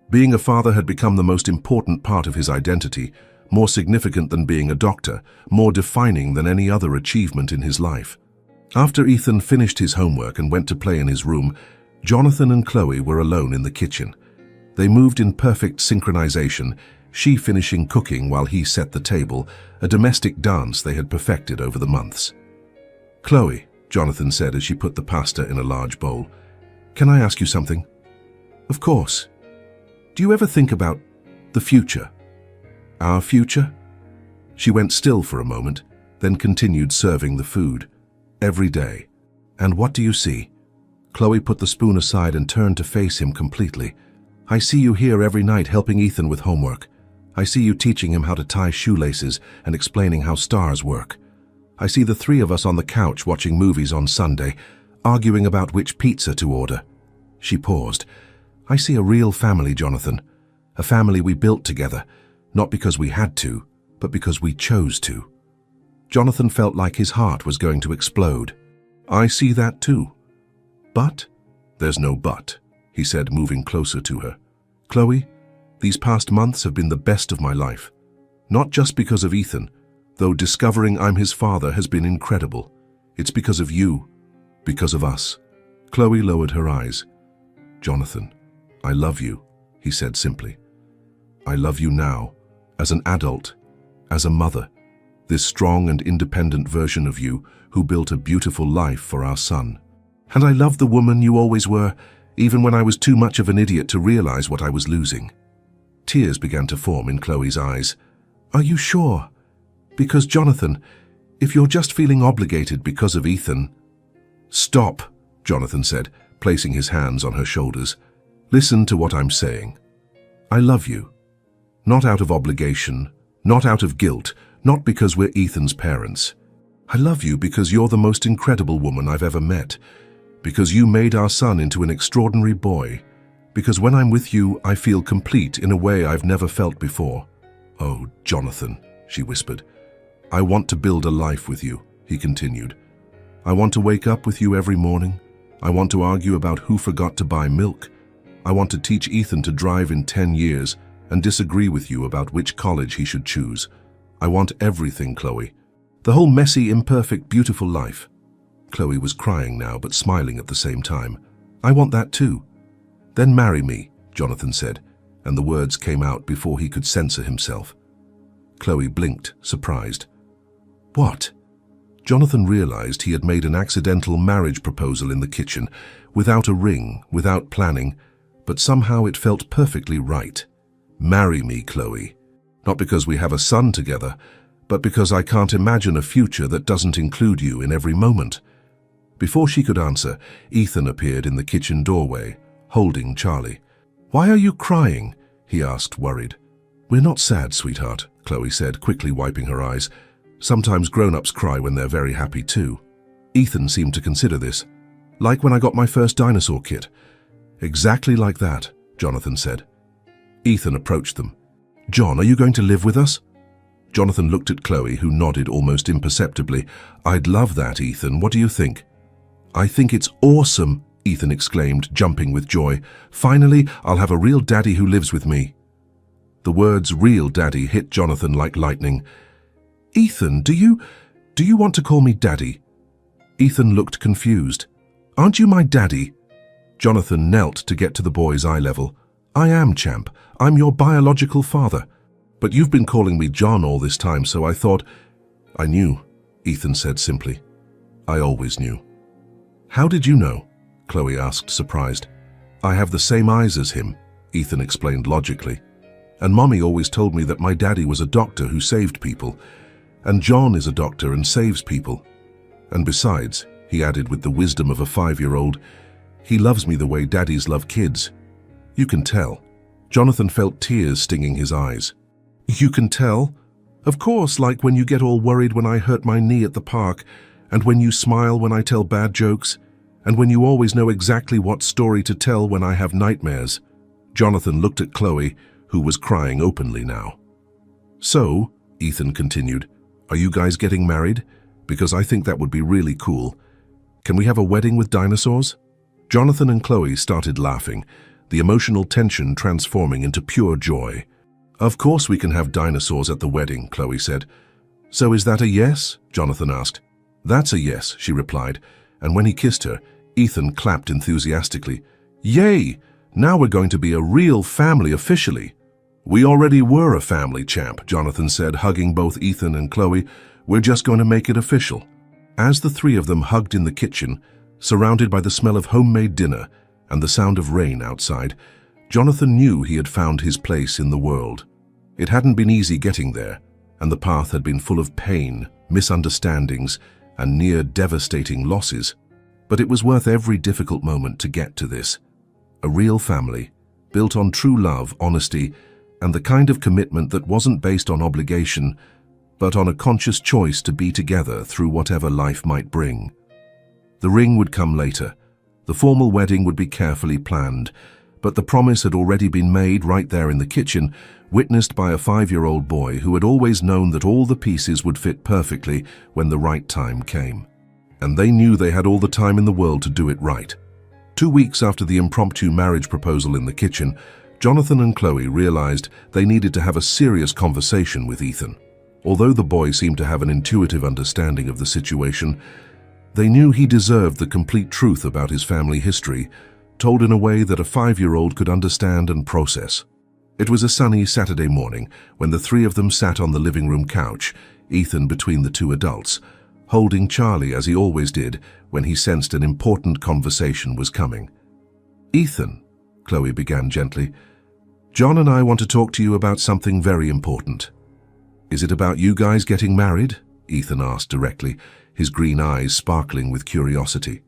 Being a father had become the most important part of his identity, more significant than being a doctor, more defining than any other achievement in his life. After Ethan finished his homework and went to play in his room, Jonathan and Chloe were alone in the kitchen. They moved in perfect synchronization, she finishing cooking while he set the table, a domestic dance they had perfected over the months. "Chloe," Jonathan said as she put the pasta in a large bowl, "can I ask you something?" "Of course." "Do you ever think about the future?" "Our future?" She went still for a moment, then continued serving the food. "Every day. And what do you see?" Chloe put the spoon aside and turned to face him completely. "I see you here every night helping Ethan with homework. I see you teaching him how to tie shoelaces and explaining how stars work. I see the three of us on the couch watching movies on Sunday, arguing about which pizza to order." She paused. "I see a real family, Jonathan. A family we built together, not because we had to, but because we chose to." Jonathan felt like his heart was going to explode. "I see that too. But?" "There's no but," he said, moving closer to her. "Chloe, These past months have been the best of my life. Not just because of Ethan, though discovering I'm his father has been incredible. It's because of you, because of us. Chloe lowered her eyes. Jonathan, I love you, he said simply. I love you now, as an adult, as a mother, this strong and independent version of you who built a beautiful life for our son. And I love the woman you always were, even when I was too much of an idiot to realize what I was losing. Tears began to form in Chloe's eyes. Are you sure? Because, Jonathan, if you're just feeling obligated because of Ethan... Stop, Jonathan said, placing his hands on her shoulders. Listen to what I'm saying. I love you. Not out of obligation, not out of guilt, not because we're Ethan's parents. I love you because you're the most incredible woman I've ever met, because you made our son into an extraordinary boy, because when I'm with you, I feel complete in a way I've never felt before. Oh, Jonathan, she whispered. I want to build a life with you, he continued. I want to wake up with you every morning. I want to argue about who forgot to buy milk. I want to teach Ethan to drive in 10 years and disagree with you about which college he should choose. I want everything, Chloe. The whole messy, imperfect, beautiful life. Chloe was crying now, but smiling at the same time. I want that too. Then marry me, Jonathan said, and the words came out before he could censor himself. Chloe blinked, surprised. What? Jonathan realized he had made an accidental marriage proposal in the kitchen, without a ring, without planning, but somehow it felt perfectly right. Marry me, Chloe. Not because we have a son together, but because I can't imagine a future that doesn't include you in every moment. Before she could answer, Ethan appeared in the kitchen doorway, holding Charlie. Why are you crying? He asked, worried. We're not sad, sweetheart, Chloe said, quickly wiping her eyes. Sometimes grown-ups cry when they're very happy too. Ethan seemed to consider this. Like when I got my first dinosaur kit. Exactly like that, Jonathan said. Ethan approached them. John, are you going to live with us? Jonathan looked at Chloe, who nodded almost imperceptibly. I'd love that, Ethan. What do you think? I think it's awesome, Ethan exclaimed, jumping with joy. Finally, I'll have a real daddy who lives with me. The words real daddy hit Jonathan like lightning. Ethan, do you want to call me daddy? Ethan looked confused. Aren't you my daddy? Jonathan knelt to get to the boy's eye level. I am, champ. I'm your biological father. But you've been calling me John all this time, so I thought... I knew, Ethan said simply. I always knew. How did you know? Chloe asked, surprised. I have the same eyes as him, Ethan explained logically. And Mommy always told me that my daddy was a doctor who saved people. And John is a doctor and saves people. And besides, he added with the wisdom of a 5-year-old, he loves me the way daddies love kids. You can tell. Jonathan felt tears stinging his eyes. You can tell? Of course, like when you get all worried when I hurt my knee at the park, and when you smile when I tell bad jokes, and when you always know exactly what story to tell when I have nightmares. Jonathan looked at Chloe, who was crying openly now. So, Ethan continued, are you guys getting married? Because I think that would be really cool. Can we have a wedding with dinosaurs? Jonathan and Chloe started laughing, the emotional tension transforming into pure joy. Of course we can have dinosaurs at the wedding, Chloe said. So is that a yes? Jonathan asked. That's a yes, she replied, and when he kissed her, Ethan clapped enthusiastically. Yay! Now we're going to be a real family officially. We already were a family, champ, Jonathan said, hugging both Ethan and Chloe. We're just going to make it official. As the three of them hugged in the kitchen, surrounded by the smell of homemade dinner and the sound of rain outside, Jonathan knew he had found his place in the world. It hadn't been easy getting there, and the path had been full of pain, misunderstandings, and near devastating losses. But it was worth every difficult moment to get to this. A real family, built on true love, honesty, and the kind of commitment that wasn't based on obligation, but on a conscious choice to be together through whatever life might bring. The ring would come later. The formal wedding would be carefully planned, but the promise had already been made right there in the kitchen, witnessed by a 5-year-old boy who had always known that all the pieces would fit perfectly when the right time came. And they knew they had all the time in the world to do it right. 2 weeks after the impromptu marriage proposal in the kitchen, Jonathan and Chloe realized they needed to have a serious conversation with Ethan. Although the boy seemed to have an intuitive understanding of the situation, they knew he deserved the complete truth about his family history, told in a way that a 5-year-old could understand and process. It was a sunny Saturday morning when the three of them sat on the living room couch, Ethan between the two adults, holding Charlie as he always did when he sensed an important conversation was coming. "Ethan," Chloe began gently, "John and I want to talk to you about something very important." "Is it about you guys getting married?" Ethan asked directly, his green eyes sparkling with curiosity.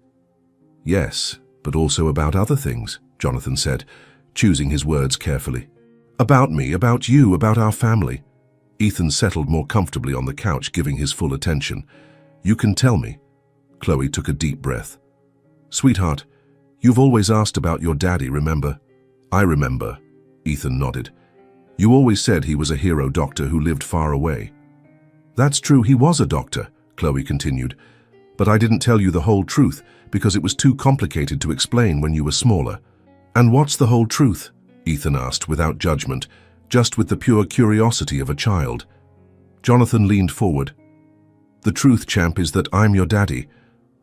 "Yes, but also about other things," Jonathan said, choosing his words carefully. "About me, about you, about our family." Ethan settled more comfortably on the couch, giving his full attention. "You can tell me." Chloe took a deep breath. "Sweetheart, you've always asked about your daddy, remember?" "I remember," Ethan nodded. "You always said he was a hero doctor who lived far away." "That's true, he was a doctor," Chloe continued. "But I didn't tell you the whole truth because it was too complicated to explain when you were smaller." "And what's the whole truth?" Ethan asked without judgment, just with the pure curiosity of a child. Jonathan leaned forward. "The truth, champ, is that I'm your daddy.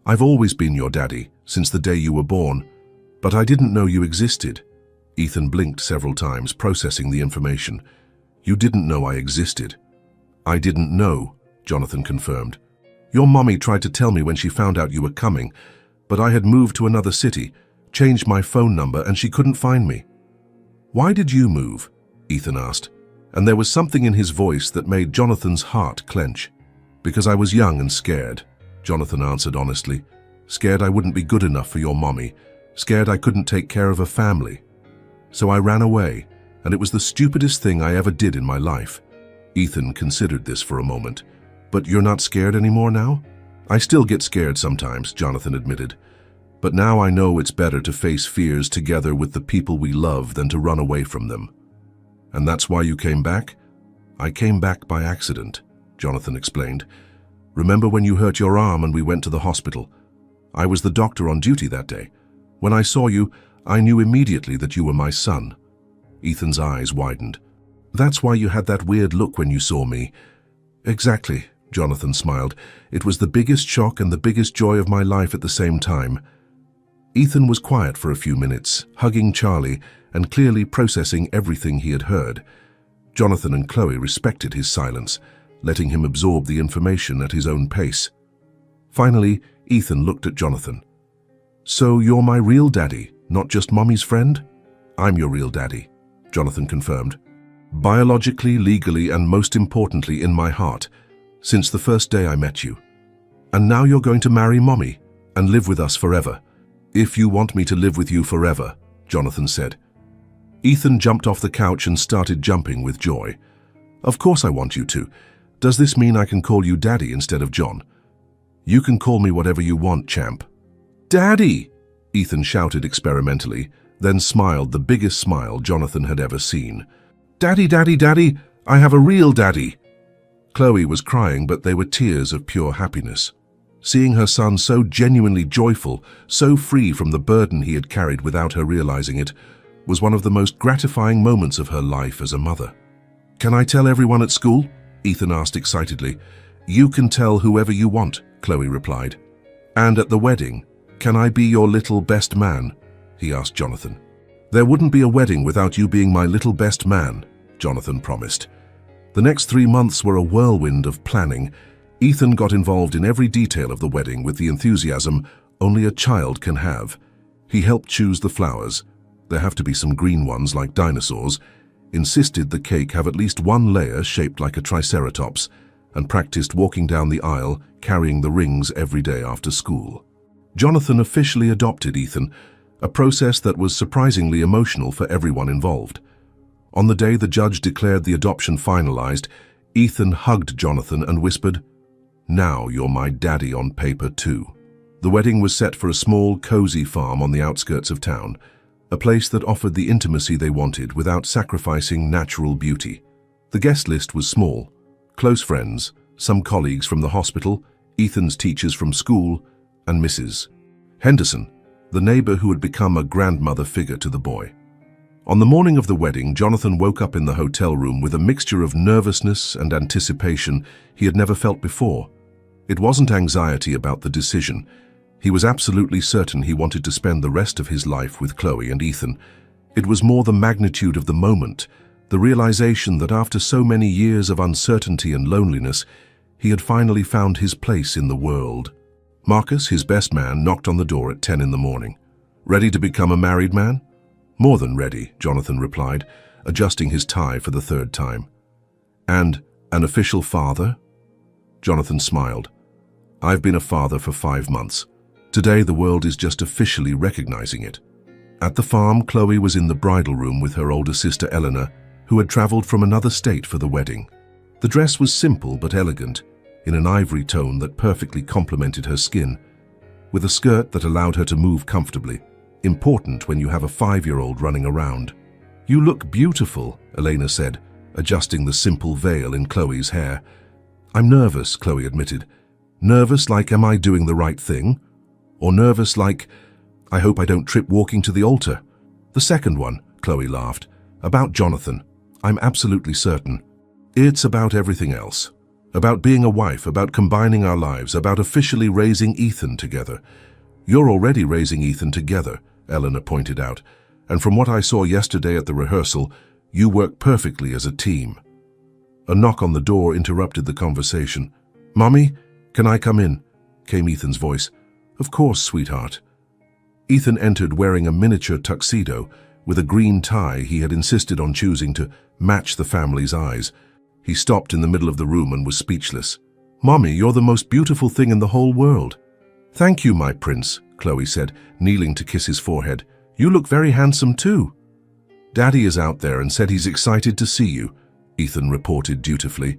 I've always been your daddy, since the day you were born. But I didn't know you existed." Ethan blinked several times, processing the information. "You didn't know I existed." "I didn't know," Jonathan confirmed. "Your mommy tried to tell me when she found out you were coming, but I had moved to another city, changed my phone number, and she couldn't find me." "Why did you move?" Ethan asked, and there was something in his voice that made Jonathan's heart clench. "Because I was young and scared," Jonathan answered honestly. "Scared I wouldn't be good enough for your mommy, scared I couldn't take care of a family. So I ran away, and it was the stupidest thing I ever did in my life." Ethan considered this for a moment. "But you're not scared anymore now?" "I still get scared sometimes," Jonathan admitted. "But now I know it's better to face fears together with the people we love than to run away from them." "And that's why you came back?" "I came back by accident," Jonathan explained. "Remember when you hurt your arm and we went to the hospital? I was the doctor on duty that day. When I saw you, I knew immediately that you were my son." Ethan's eyes widened. "That's why you had that weird look when you saw me." "Exactly," Jonathan smiled. "It was the biggest shock and the biggest joy of my life at the same time." Ethan was quiet for a few minutes, hugging Charlie and clearly processing everything he had heard. Jonathan and Chloe respected his silence, letting him absorb the information at his own pace. Finally, Ethan looked at Jonathan. "So you're my real daddy, not just Mommy's friend?" "I'm your real daddy," Jonathan confirmed. "Biologically, legally, and most importantly in my heart, since the first day I met you. And now you're going to marry Mommy and live with us forever." "If you want me to live with you forever," Jonathan said. Ethan jumped off the couch and started jumping with joy. "Of course I want you to. Does this mean I can call you Daddy instead of John?" "You can call me whatever you want, champ." "Daddy!" Ethan shouted experimentally, then smiled the biggest smile Jonathan had ever seen. "Daddy, Daddy, Daddy! I have a real daddy!" Chloe was crying, but they were tears of pure happiness. Seeing her son so genuinely joyful, so free from the burden he had carried without her realizing it, was one of the most gratifying moments of her life as a mother. "Can I tell everyone at school?" Ethan asked excitedly. "You can tell whoever you want," Chloe replied. "And at the wedding, can I be your little best man?" he asked Jonathan. "There wouldn't be a wedding without you being my little best man," Jonathan promised. The next 3 months were a whirlwind of planning. Ethan got involved in every detail of the wedding with the enthusiasm only a child can have. He helped choose the flowers. There have to be some green ones like dinosaurs, insisted the cake have at least one layer shaped like a triceratops, and practiced walking down the aisle carrying the rings every day after school. Jonathan officially adopted Ethan, a process that was surprisingly emotional for everyone involved. On the day the judge declared the adoption finalized, Ethan hugged Jonathan and whispered, "Now you're my daddy on paper too." The wedding was set for a small, cozy farm on the outskirts of town, a place that offered the intimacy they wanted without sacrificing natural beauty. The guest list was small: close friends, some colleagues from the hospital, Ethan's teachers from school, and Mrs. Henderson, the neighbor who had become a grandmother figure to the boy. On the morning of the wedding, Jonathan woke up in the hotel room with a mixture of nervousness and anticipation he had never felt before. It wasn't anxiety about the decision. He was absolutely certain he wanted to spend the rest of his life with Chloe and Ethan. It was more the magnitude of the moment, the realization that after so many years of uncertainty and loneliness, he had finally found his place in the world. Marcus, his best man, knocked on the door at 10 in the morning. "Ready to become a married man?" "More than ready," Jonathan replied, adjusting his tie for the third time. "And an official father?" Jonathan smiled. "I've been a father for 5 months. Today the world is just officially recognizing it." At the farm, Chloe was in the bridal room with her older sister Eleanor, who had traveled from another state for the wedding. The dress was simple but elegant, in an ivory tone that perfectly complemented her skin, with a skirt that allowed her to move comfortably, important when you have a 5-year-old running around. "You look beautiful," Elena said, adjusting the simple veil in Chloe's hair. "I'm nervous," Chloe admitted. "Nervous like, am I doing the right thing? Or nervous like, I hope I don't trip walking to the altar?" "The second one," Chloe laughed. "About Jonathan. I'm absolutely certain. It's about everything else. About being a wife, about combining our lives, about officially raising Ethan together." "You're already raising Ethan together," Eleanor pointed out, "and from what I saw yesterday at the rehearsal, you work perfectly as a team." A knock on the door interrupted the conversation. "Mommy, can I come in?" came Ethan's voice. "Of course, sweetheart." Ethan entered wearing a miniature tuxedo with a green tie he had insisted on choosing to match the family's eyes. He stopped in the middle of the room and was speechless. "Mommy, you're the most beautiful thing in the whole world." "Thank you, my prince," Chloe said, kneeling to kiss his forehead. "You look very handsome too." "Daddy is out there and said he's excited to see you," Ethan reported dutifully.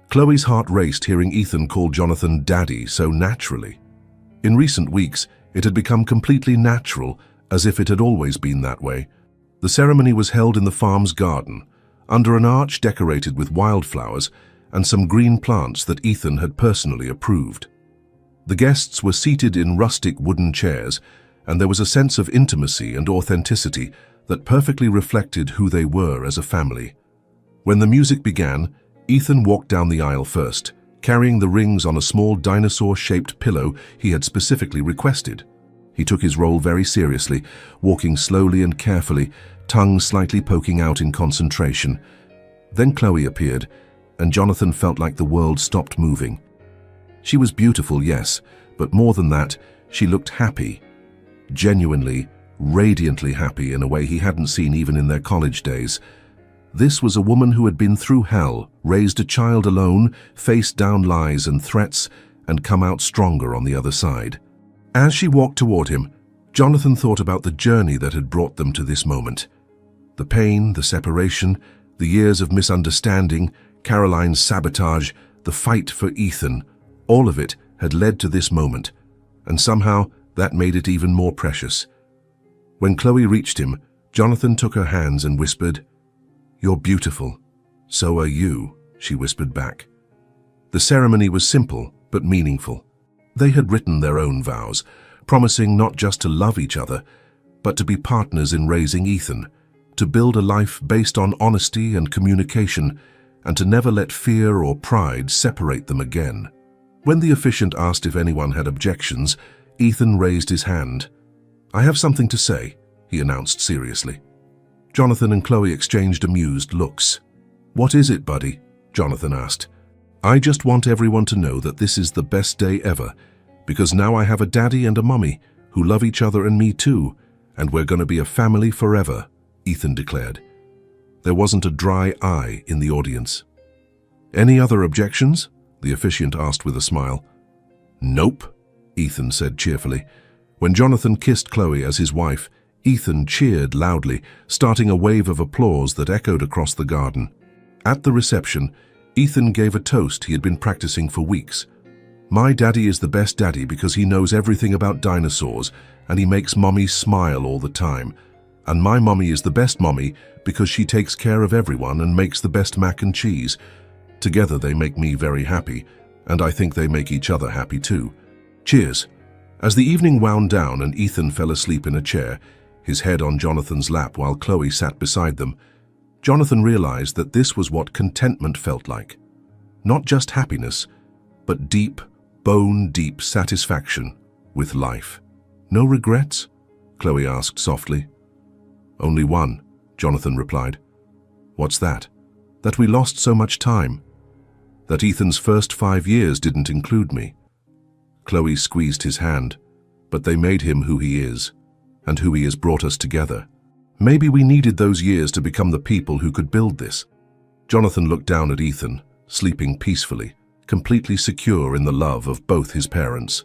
Chloe's heart raced hearing Ethan call Jonathan Daddy so naturally. In recent weeks, it had become completely natural, as if it had always been that way. The ceremony was held in the farm's garden, under an arch decorated with wildflowers and some green plants that Ethan had personally approved. The guests were seated in rustic wooden chairs, and there was a sense of intimacy and authenticity that perfectly reflected who they were as a family. When the music began, Ethan walked down the aisle first, carrying the rings on a small dinosaur-shaped pillow he had specifically requested. He took his role very seriously, walking slowly and carefully, tongue slightly poking out in concentration. Then Chloe appeared, and Jonathan felt like the world stopped moving. She was beautiful, yes, but more than that, she looked happy. Genuinely, radiantly happy in a way he hadn't seen even in their college days. This was a woman who had been through hell, raised a child alone, faced down lies and threats, and come out stronger on the other side. As she walked toward him, Jonathan thought about the journey that had brought them to this moment. The pain, the separation, the years of misunderstanding, Caroline's sabotage, the fight for Ethan, all of it had led to this moment, and somehow that made it even more precious. When Chloe reached him, Jonathan took her hands and whispered, "You're beautiful. So are you," she whispered back. The ceremony was simple but meaningful. They had written their own vows, promising not just to love each other, but to be partners in raising Ethan, to build a life based on honesty and communication, and to never let fear or pride separate them again. When the officiant asked if anyone had objections, Ethan raised his hand. "I have something to say," he announced seriously. Jonathan and Chloe exchanged amused looks. "What is it, buddy?" Jonathan asked. "I just want everyone to know that this is the best day ever, because now I have a daddy and a mummy who love each other and me too, and we're going to be a family forever," Ethan declared. There wasn't a dry eye in the audience. "Any other objections?" the officiant asked with a smile. "Nope," Ethan said cheerfully. When Jonathan kissed Chloe as his wife, Ethan cheered loudly, starting a wave of applause that echoed across the garden. At the reception, Ethan gave a toast he had been practicing for weeks. "My daddy is the best daddy because he knows everything about dinosaurs and he makes mommy smile all the time. And my mommy is the best mommy because she takes care of everyone and makes the best mac and cheese. Together they make me very happy, and I think they make each other happy too. Cheers." As the evening wound down and Ethan fell asleep in a chair, his head on Jonathan's lap while Chloe sat beside them. Jonathan realized that this was what contentment felt like. Not just happiness, but deep, bone-deep satisfaction with life. "No regrets?" Chloe asked softly. "Only one," Jonathan replied. "What's that?" "That we lost so much time. That Ethan's first 5 years didn't include me." Chloe squeezed his hand. "But they made him who he is, and who he has brought us together. Maybe we needed those years to become the people who could build this." Jonathan looked down at Ethan, sleeping peacefully, completely secure in the love of both his parents.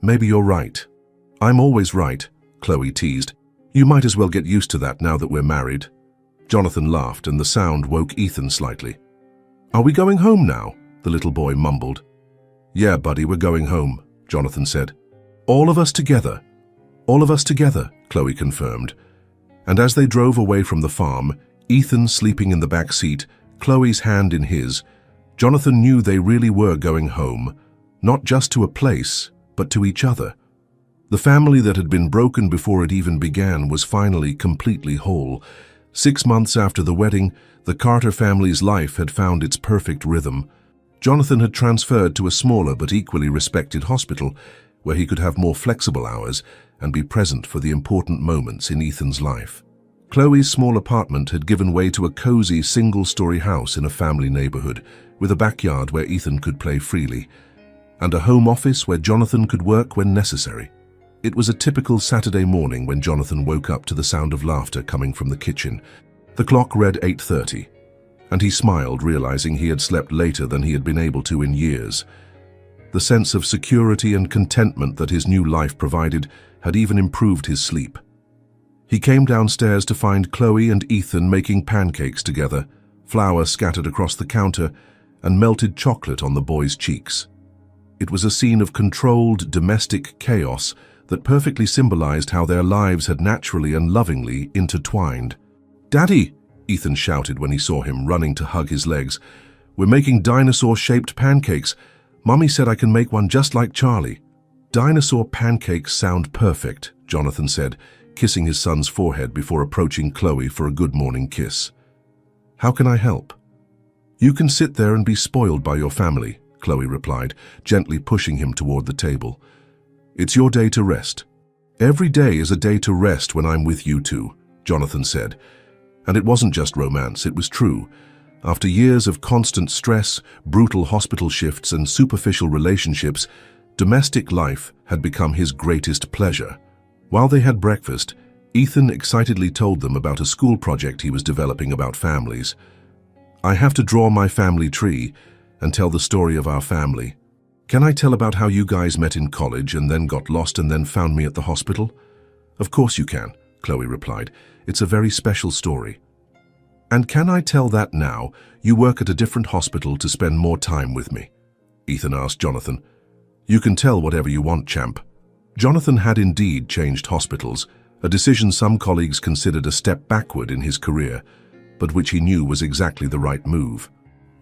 "Maybe you're right." "I'm always right," Chloe teased. "You might as well get used to that now that we're married." Jonathan laughed, and the sound woke Ethan slightly. "Are we going home now?" the little boy mumbled. "Yeah, buddy, we're going home," Jonathan said. "All of us together." "All of us together," Chloe confirmed. And as they drove away from the farm, Ethan sleeping in the back seat, Chloe's hand in his, Jonathan knew they really were going home, not just to a place, but to each other. The family that had been broken before it even began was finally completely whole. 6 months after the wedding, the Carter family's life had found its perfect rhythm. Jonathan had transferred to a smaller but equally respected hospital, where he could have more flexible hours and be present for the important moments in Ethan's life. Chloe's small apartment had given way to a cozy single-story house in a family neighborhood, with a backyard where Ethan could play freely, and a home office where Jonathan could work when necessary. It was a typical Saturday morning when Jonathan woke up to the sound of laughter coming from the kitchen. The clock read 8:30, and he smiled, realizing he had slept later than he had been able to in years. The sense of security and contentment that his new life provided had even improved his sleep. He came downstairs to find Chloe and Ethan making pancakes together, flour scattered across the counter, and melted chocolate on the boy's cheeks. It was a scene of controlled domestic chaos that perfectly symbolized how their lives had naturally and lovingly intertwined. "Daddy!" Ethan shouted when he saw him, running to hug his legs. "We're making dinosaur-shaped pancakes. Mommy said I can make one just like Charlie." "Dinosaur pancakes sound perfect," Jonathan said, kissing his son's forehead before approaching Chloe for a good morning kiss. "How can I help?" "You can sit there and be spoiled by your family," Chloe replied, gently pushing him toward the table. "It's your day to rest." "Every day is a day to rest when I'm with you two," Jonathan said. And it wasn't just romance, it was true. After years of constant stress, brutal hospital shifts, and superficial relationships, domestic life had become his greatest pleasure. While they had breakfast, Ethan excitedly told them about a school project he was developing about families. "I have to draw my family tree and tell the story of our family. Can I tell about how you guys met in college and then got lost and then found me at the hospital?" "Of course you can," Chloe replied. "It's a very special story." "And can I tell that now you work at a different hospital to spend more time with me?" Ethan asked Jonathan. "You can tell whatever you want, champ." Jonathan had indeed changed hospitals, a decision some colleagues considered a step backward in his career, but which he knew was exactly the right move.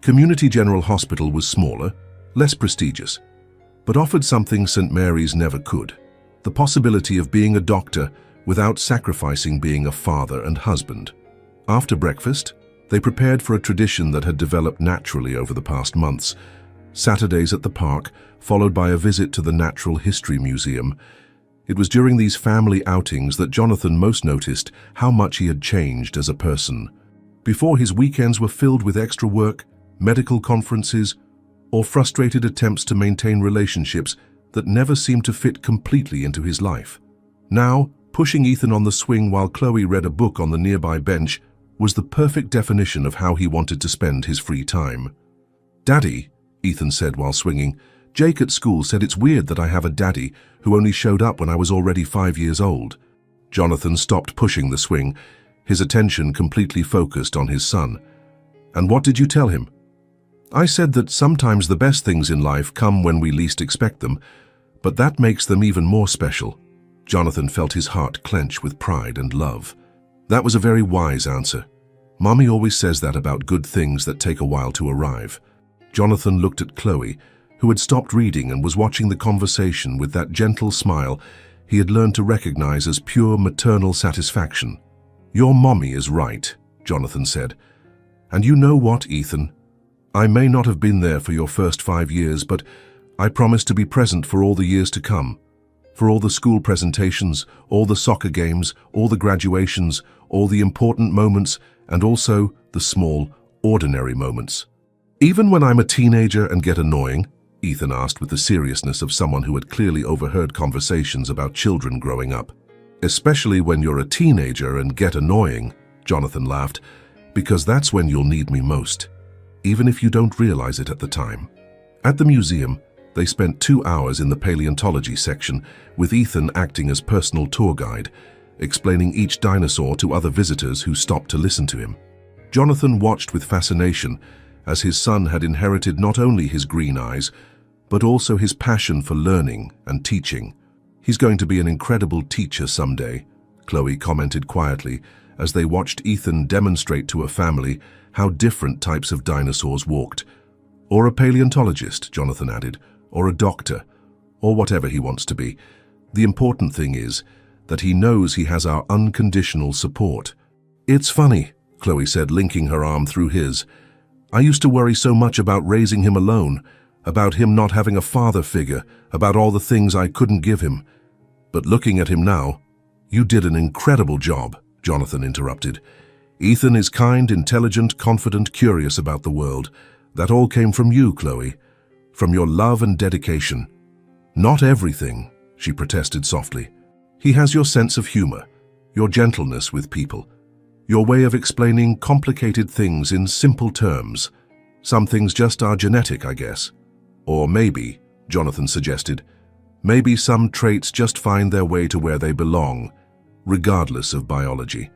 Community General Hospital was smaller, less prestigious, but offered something St. Mary's never could: the possibility of being a doctor without sacrificing being a father and husband. After breakfast, they prepared for a tradition that had developed naturally over the past months: Saturdays at the park, followed by a visit to the Natural History Museum. It was during these family outings that Jonathan most noticed how much he had changed as a person. Before, his weekends were filled with extra work, medical conferences, or frustrated attempts to maintain relationships that never seemed to fit completely into his life. Now, pushing Ethan on the swing while Chloe read a book on the nearby bench was the perfect definition of how he wanted to spend his free time. "Daddy," Ethan said while swinging, "Jake at school said it's weird that I have a daddy who only showed up when I was already 5 years old." Jonathan stopped pushing the swing, his attention completely focused on his son. "And what did you tell him?" "I said that sometimes the best things in life come when we least expect them, but that makes them even more special." Jonathan felt his heart clench with pride and love. That was a very wise answer. Mommy always says that about good things that take a while to arrive. Jonathan looked at Chloe, who had stopped reading and was watching the conversation with that gentle smile, he had learned to recognize as pure maternal satisfaction. "Your mommy is right," Jonathan said. "And you know what, Ethan? I may not have been there for your first 5 years, but I promise to be present for all the years to come. For all the school presentations, all the soccer games, all the graduations, all the important moments, and also the small, ordinary moments." "Even when I'm a teenager and get annoying?" Ethan asked with the seriousness of someone who had clearly overheard conversations about children growing up. "Especially when you're a teenager and get annoying," Jonathan laughed, "because that's when you'll need me most, even if you don't realize it at the time." At the museum, they spent 2 hours in the paleontology section, with Ethan acting as personal tour guide, explaining each dinosaur to other visitors who stopped to listen to him. Jonathan watched with fascination as his son had inherited not only his green eyes, but also his passion for learning and teaching. "He's going to be an incredible teacher someday," Chloe commented quietly as they watched Ethan demonstrate to a family how different types of dinosaurs walked. "Or a paleontologist," Jonathan added, "or a doctor, or whatever he wants to be. The important thing is that he knows he has our unconditional support." "It's funny," Chloe said, linking her arm through his. "I used to worry so much about raising him alone, about him not having a father figure, about all the things I couldn't give him. But looking at him now—" "You did an incredible job," Jonathan interrupted. "Ethan is kind, intelligent, confident, curious about the world. That all came from you, Chloe, from your love and dedication." "Not everything," she protested softly. "He has your sense of humor, your gentleness with people, your way of explaining complicated things in simple terms. Some things just are genetic, I guess. Or maybe," Jonathan suggested, "maybe some traits just find their way to where they belong, regardless of biology."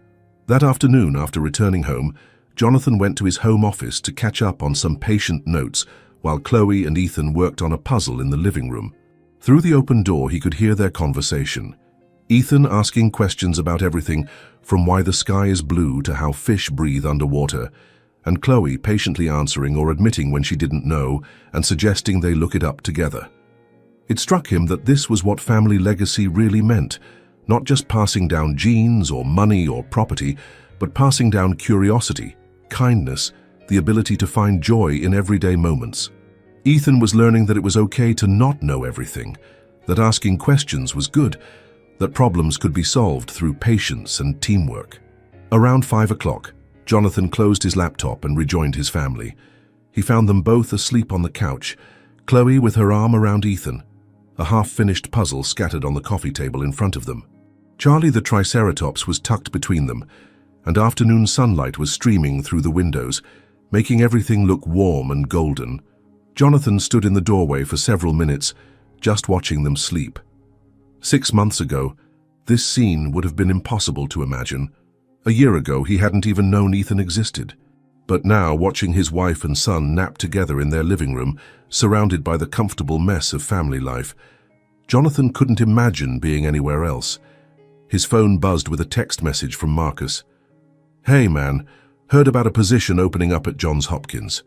That afternoon, after returning home, Jonathan went to his home office to catch up on some patient notes while Chloe and Ethan worked on a puzzle in the living room. Through the open door, he could hear their conversation. Ethan asking questions about everything from why the sky is blue to how fish breathe underwater, and Chloe patiently answering or admitting when she didn't know and suggesting they look it up together. It struck him that this was what family legacy really meant, not just passing down genes or money or property, but passing down curiosity, kindness, the ability to find joy in everyday moments. Ethan was learning that it was okay to not know everything, that asking questions was good, that problems could be solved through patience and teamwork. Around 5 o'clock, Jonathan closed his laptop and rejoined his family. He found them both asleep on the couch, Chloe with her arm around Ethan, a half-finished puzzle scattered on the coffee table in front of them. Charlie the Triceratops was tucked between them, and afternoon sunlight was streaming through the windows, making everything look warm and golden. Jonathan stood in the doorway for several minutes, just watching them sleep. 6 months ago, this scene would have been impossible to imagine. A year ago, he hadn't even known Ethan existed. But now, watching his wife and son nap together in their living room, surrounded by the comfortable mess of family life, Jonathan couldn't imagine being anywhere else. His phone buzzed with a text message from Marcus. "Hey man, heard about a position opening up at Johns Hopkins.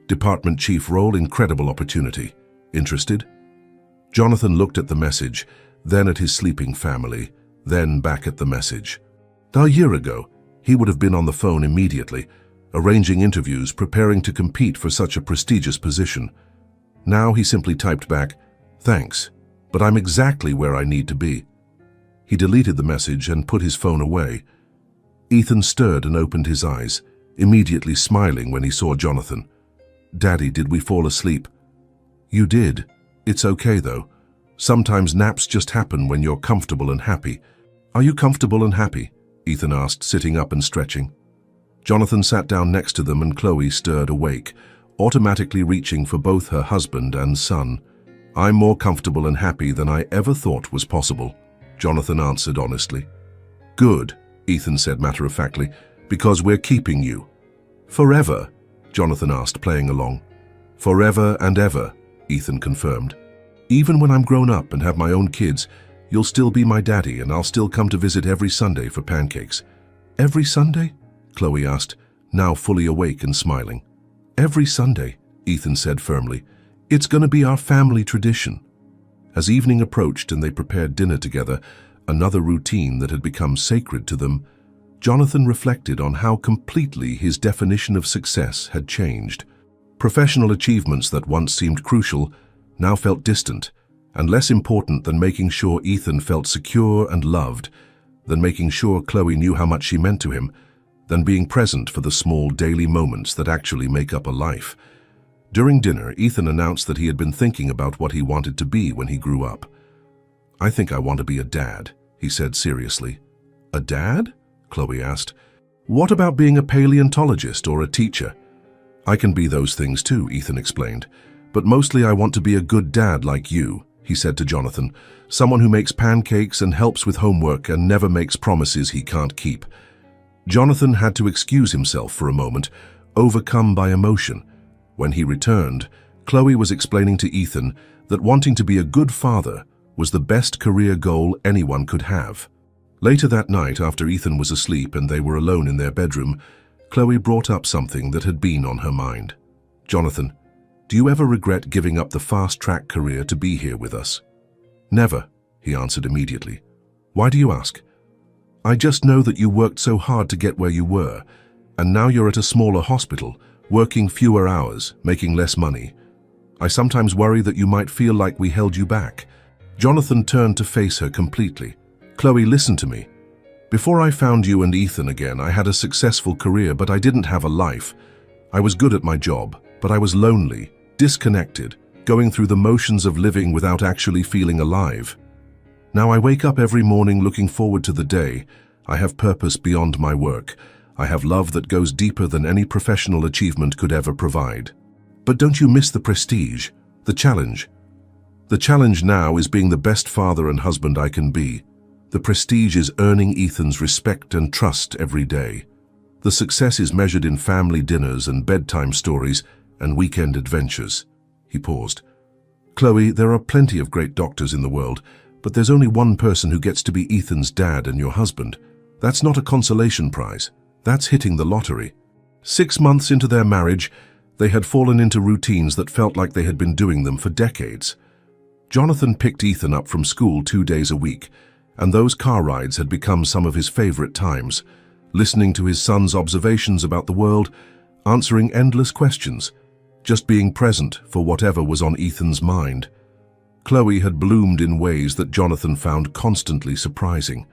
Department chief role, incredible opportunity. Interested?" Jonathan looked at the message, then at his sleeping family, then back at the message. A year ago, he would have been on the phone immediately, arranging interviews, preparing to compete for such a prestigious position. Now he simply typed back, "Thanks, but I'm exactly where I need to be." He deleted the message and put his phone away. Ethan stirred and opened his eyes, immediately smiling when he saw Jonathan. "Daddy, did we fall asleep?" "You did. It's okay though. Sometimes naps just happen when you're comfortable and happy." "Are you comfortable and happy?" Ethan asked, sitting up and stretching. Jonathan sat down next to them and Chloe stirred awake, automatically reaching for both her husband and son. "I'm more comfortable and happy than I ever thought was possible," Jonathan answered honestly. "Good," Ethan said matter-of-factly, "because we're keeping you." "Forever?" Jonathan asked, playing along. "Forever and ever," Ethan confirmed. "Even when I'm grown up and have my own kids, you'll still be my daddy and I'll still come to visit every Sunday for pancakes." "Every Sunday?" Chloe asked, now fully awake and smiling. "Every Sunday," Ethan said firmly. "It's going to be our family tradition." As evening approached and they prepared dinner together, another routine that had become sacred to them, Jonathan reflected on how completely his definition of success had changed. Professional achievements that once seemed crucial now felt distant, and less important than making sure Ethan felt secure and loved, than making sure Chloe knew how much she meant to him, than being present for the small daily moments that actually make up a life. During dinner, Ethan announced that he had been thinking about what he wanted to be when he grew up. "I think I want to be a dad," he said seriously. "A dad?" Chloe asked. "What about being a paleontologist or a teacher?" "I can be those things too," Ethan explained. "But mostly I want to be a good dad like you," he said to Jonathan. "Someone who makes pancakes and helps with homework and never makes promises he can't keep." Jonathan had to excuse himself for a moment, overcome by emotion. When he returned, Chloe was explaining to Ethan that wanting to be a good father was the best career goal anyone could have. Later that night, after Ethan was asleep and they were alone in their bedroom, Chloe brought up something that had been on her mind. "Jonathan, do you ever regret giving up the fast-track career to be here with us?" "Never," he answered immediately. "Why do you ask?" "I just know that you worked so hard to get where you were, and now you're at a smaller hospital, working fewer hours, making less money. I sometimes worry that you might feel like we held you back." Jonathan turned to face her completely. "Chloe, listen to me. Before I found you and Ethan again, I had a successful career, but I didn't have a life. I was good at my job, but I was lonely, disconnected, going through the motions of living without actually feeling alive. Now I wake up every morning looking forward to the day. I have purpose beyond my work. I have love that goes deeper than any professional achievement could ever provide. But don't you miss the prestige, the challenge? The challenge now is being the best father and husband I can be. The prestige is earning Ethan's respect and trust every day. The success is measured in family dinners and bedtime stories and weekend adventures." He paused. "Chloe, there are plenty of great doctors in the world, but there's only one person who gets to be Ethan's dad and your husband. That's not a consolation prize. That's hitting the lottery." 6 months into their marriage, they had fallen into routines that felt like they had been doing them for decades. Jonathan picked Ethan up from school 2 days a week, and those car rides had become some of his favorite times, listening to his son's observations about the world, answering endless questions, just being present for whatever was on Ethan's mind. Chloe had bloomed in ways that Jonathan found constantly surprising.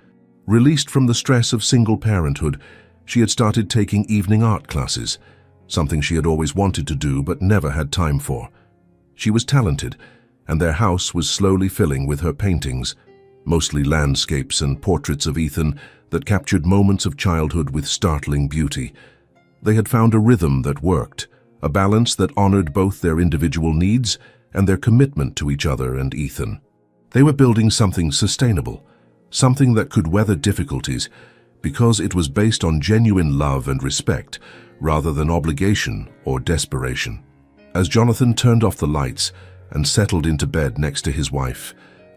Released from the stress of single parenthood, she had started taking evening art classes, something she had always wanted to do but never had time for. She was talented, and their house was slowly filling with her paintings, mostly landscapes and portraits of Ethan that captured moments of childhood with startling beauty. They had found a rhythm that worked, a balance that honored both their individual needs and their commitment to each other and Ethan. They were building something sustainable, something that could weather difficulties, because it was based on genuine love and respect rather than obligation or desperation. As Jonathan turned off the lights and settled into bed next to his wife,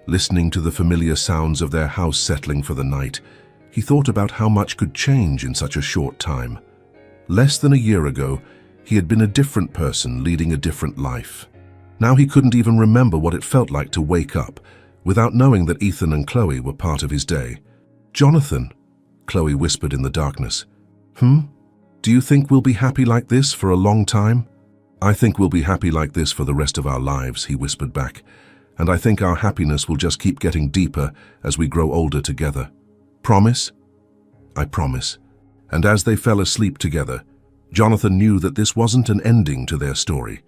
listening to the familiar sounds of their house settling for the night, he thought about how much could change in such a short time. Less than a year ago, he had been a different person leading a different life. Now he couldn't even remember what it felt like to wake up without knowing that Ethan and Chloe were part of his day. "Jonathan," Chloe whispered in the darkness. Do you think we'll be happy like this for a long time?" "I think we'll be happy like this for the rest of our lives," he whispered back. "And I think our happiness will just keep getting deeper as we grow older together. Promise?" "I promise." And as they fell asleep together, Jonathan knew that this wasn't an ending to their story.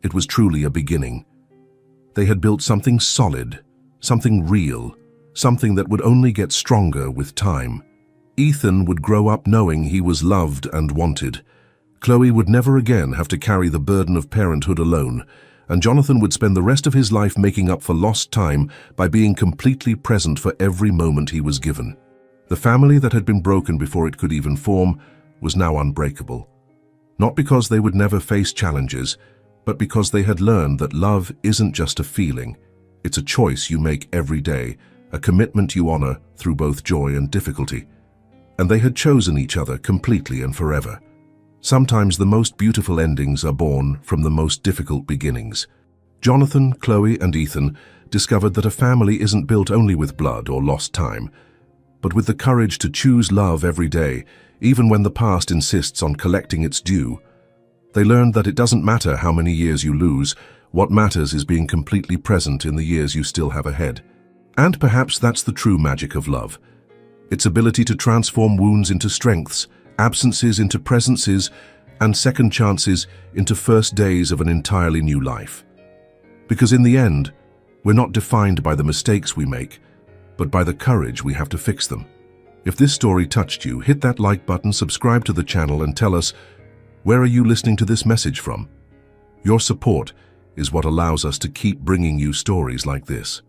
It was truly a beginning. They had built something solid, something real, something that would only get stronger with time. Ethan would grow up knowing he was loved and wanted. Chloe would never again have to carry the burden of parenthood alone, and Jonathan would spend the rest of his life making up for lost time by being completely present for every moment he was given. The family that had been broken before it could even form was now unbreakable. Not because they would never face challenges, but because they had learned that love isn't just a feeling. It's a choice you make every day, a commitment you honor through both joy and difficulty. And they had chosen each other completely and forever. Sometimes the most beautiful endings are born from the most difficult beginnings. Jonathan, Chloe, and Ethan discovered that a family isn't built only with blood or lost time, but with the courage to choose love every day, even when the past insists on collecting its due. They learned that it doesn't matter how many years you lose, what matters is being completely present in the years you still have ahead. And perhaps that's the true magic of love. Its ability to transform wounds into strengths, absences into presences, and second chances into first days of an entirely new life. Because in the end, we're not defined by the mistakes we make, but by the courage we have to fix them. If this story touched you, hit that like button, subscribe to the channel, and tell us, where are you listening to this message from? Your support is what allows us to keep bringing you stories like this.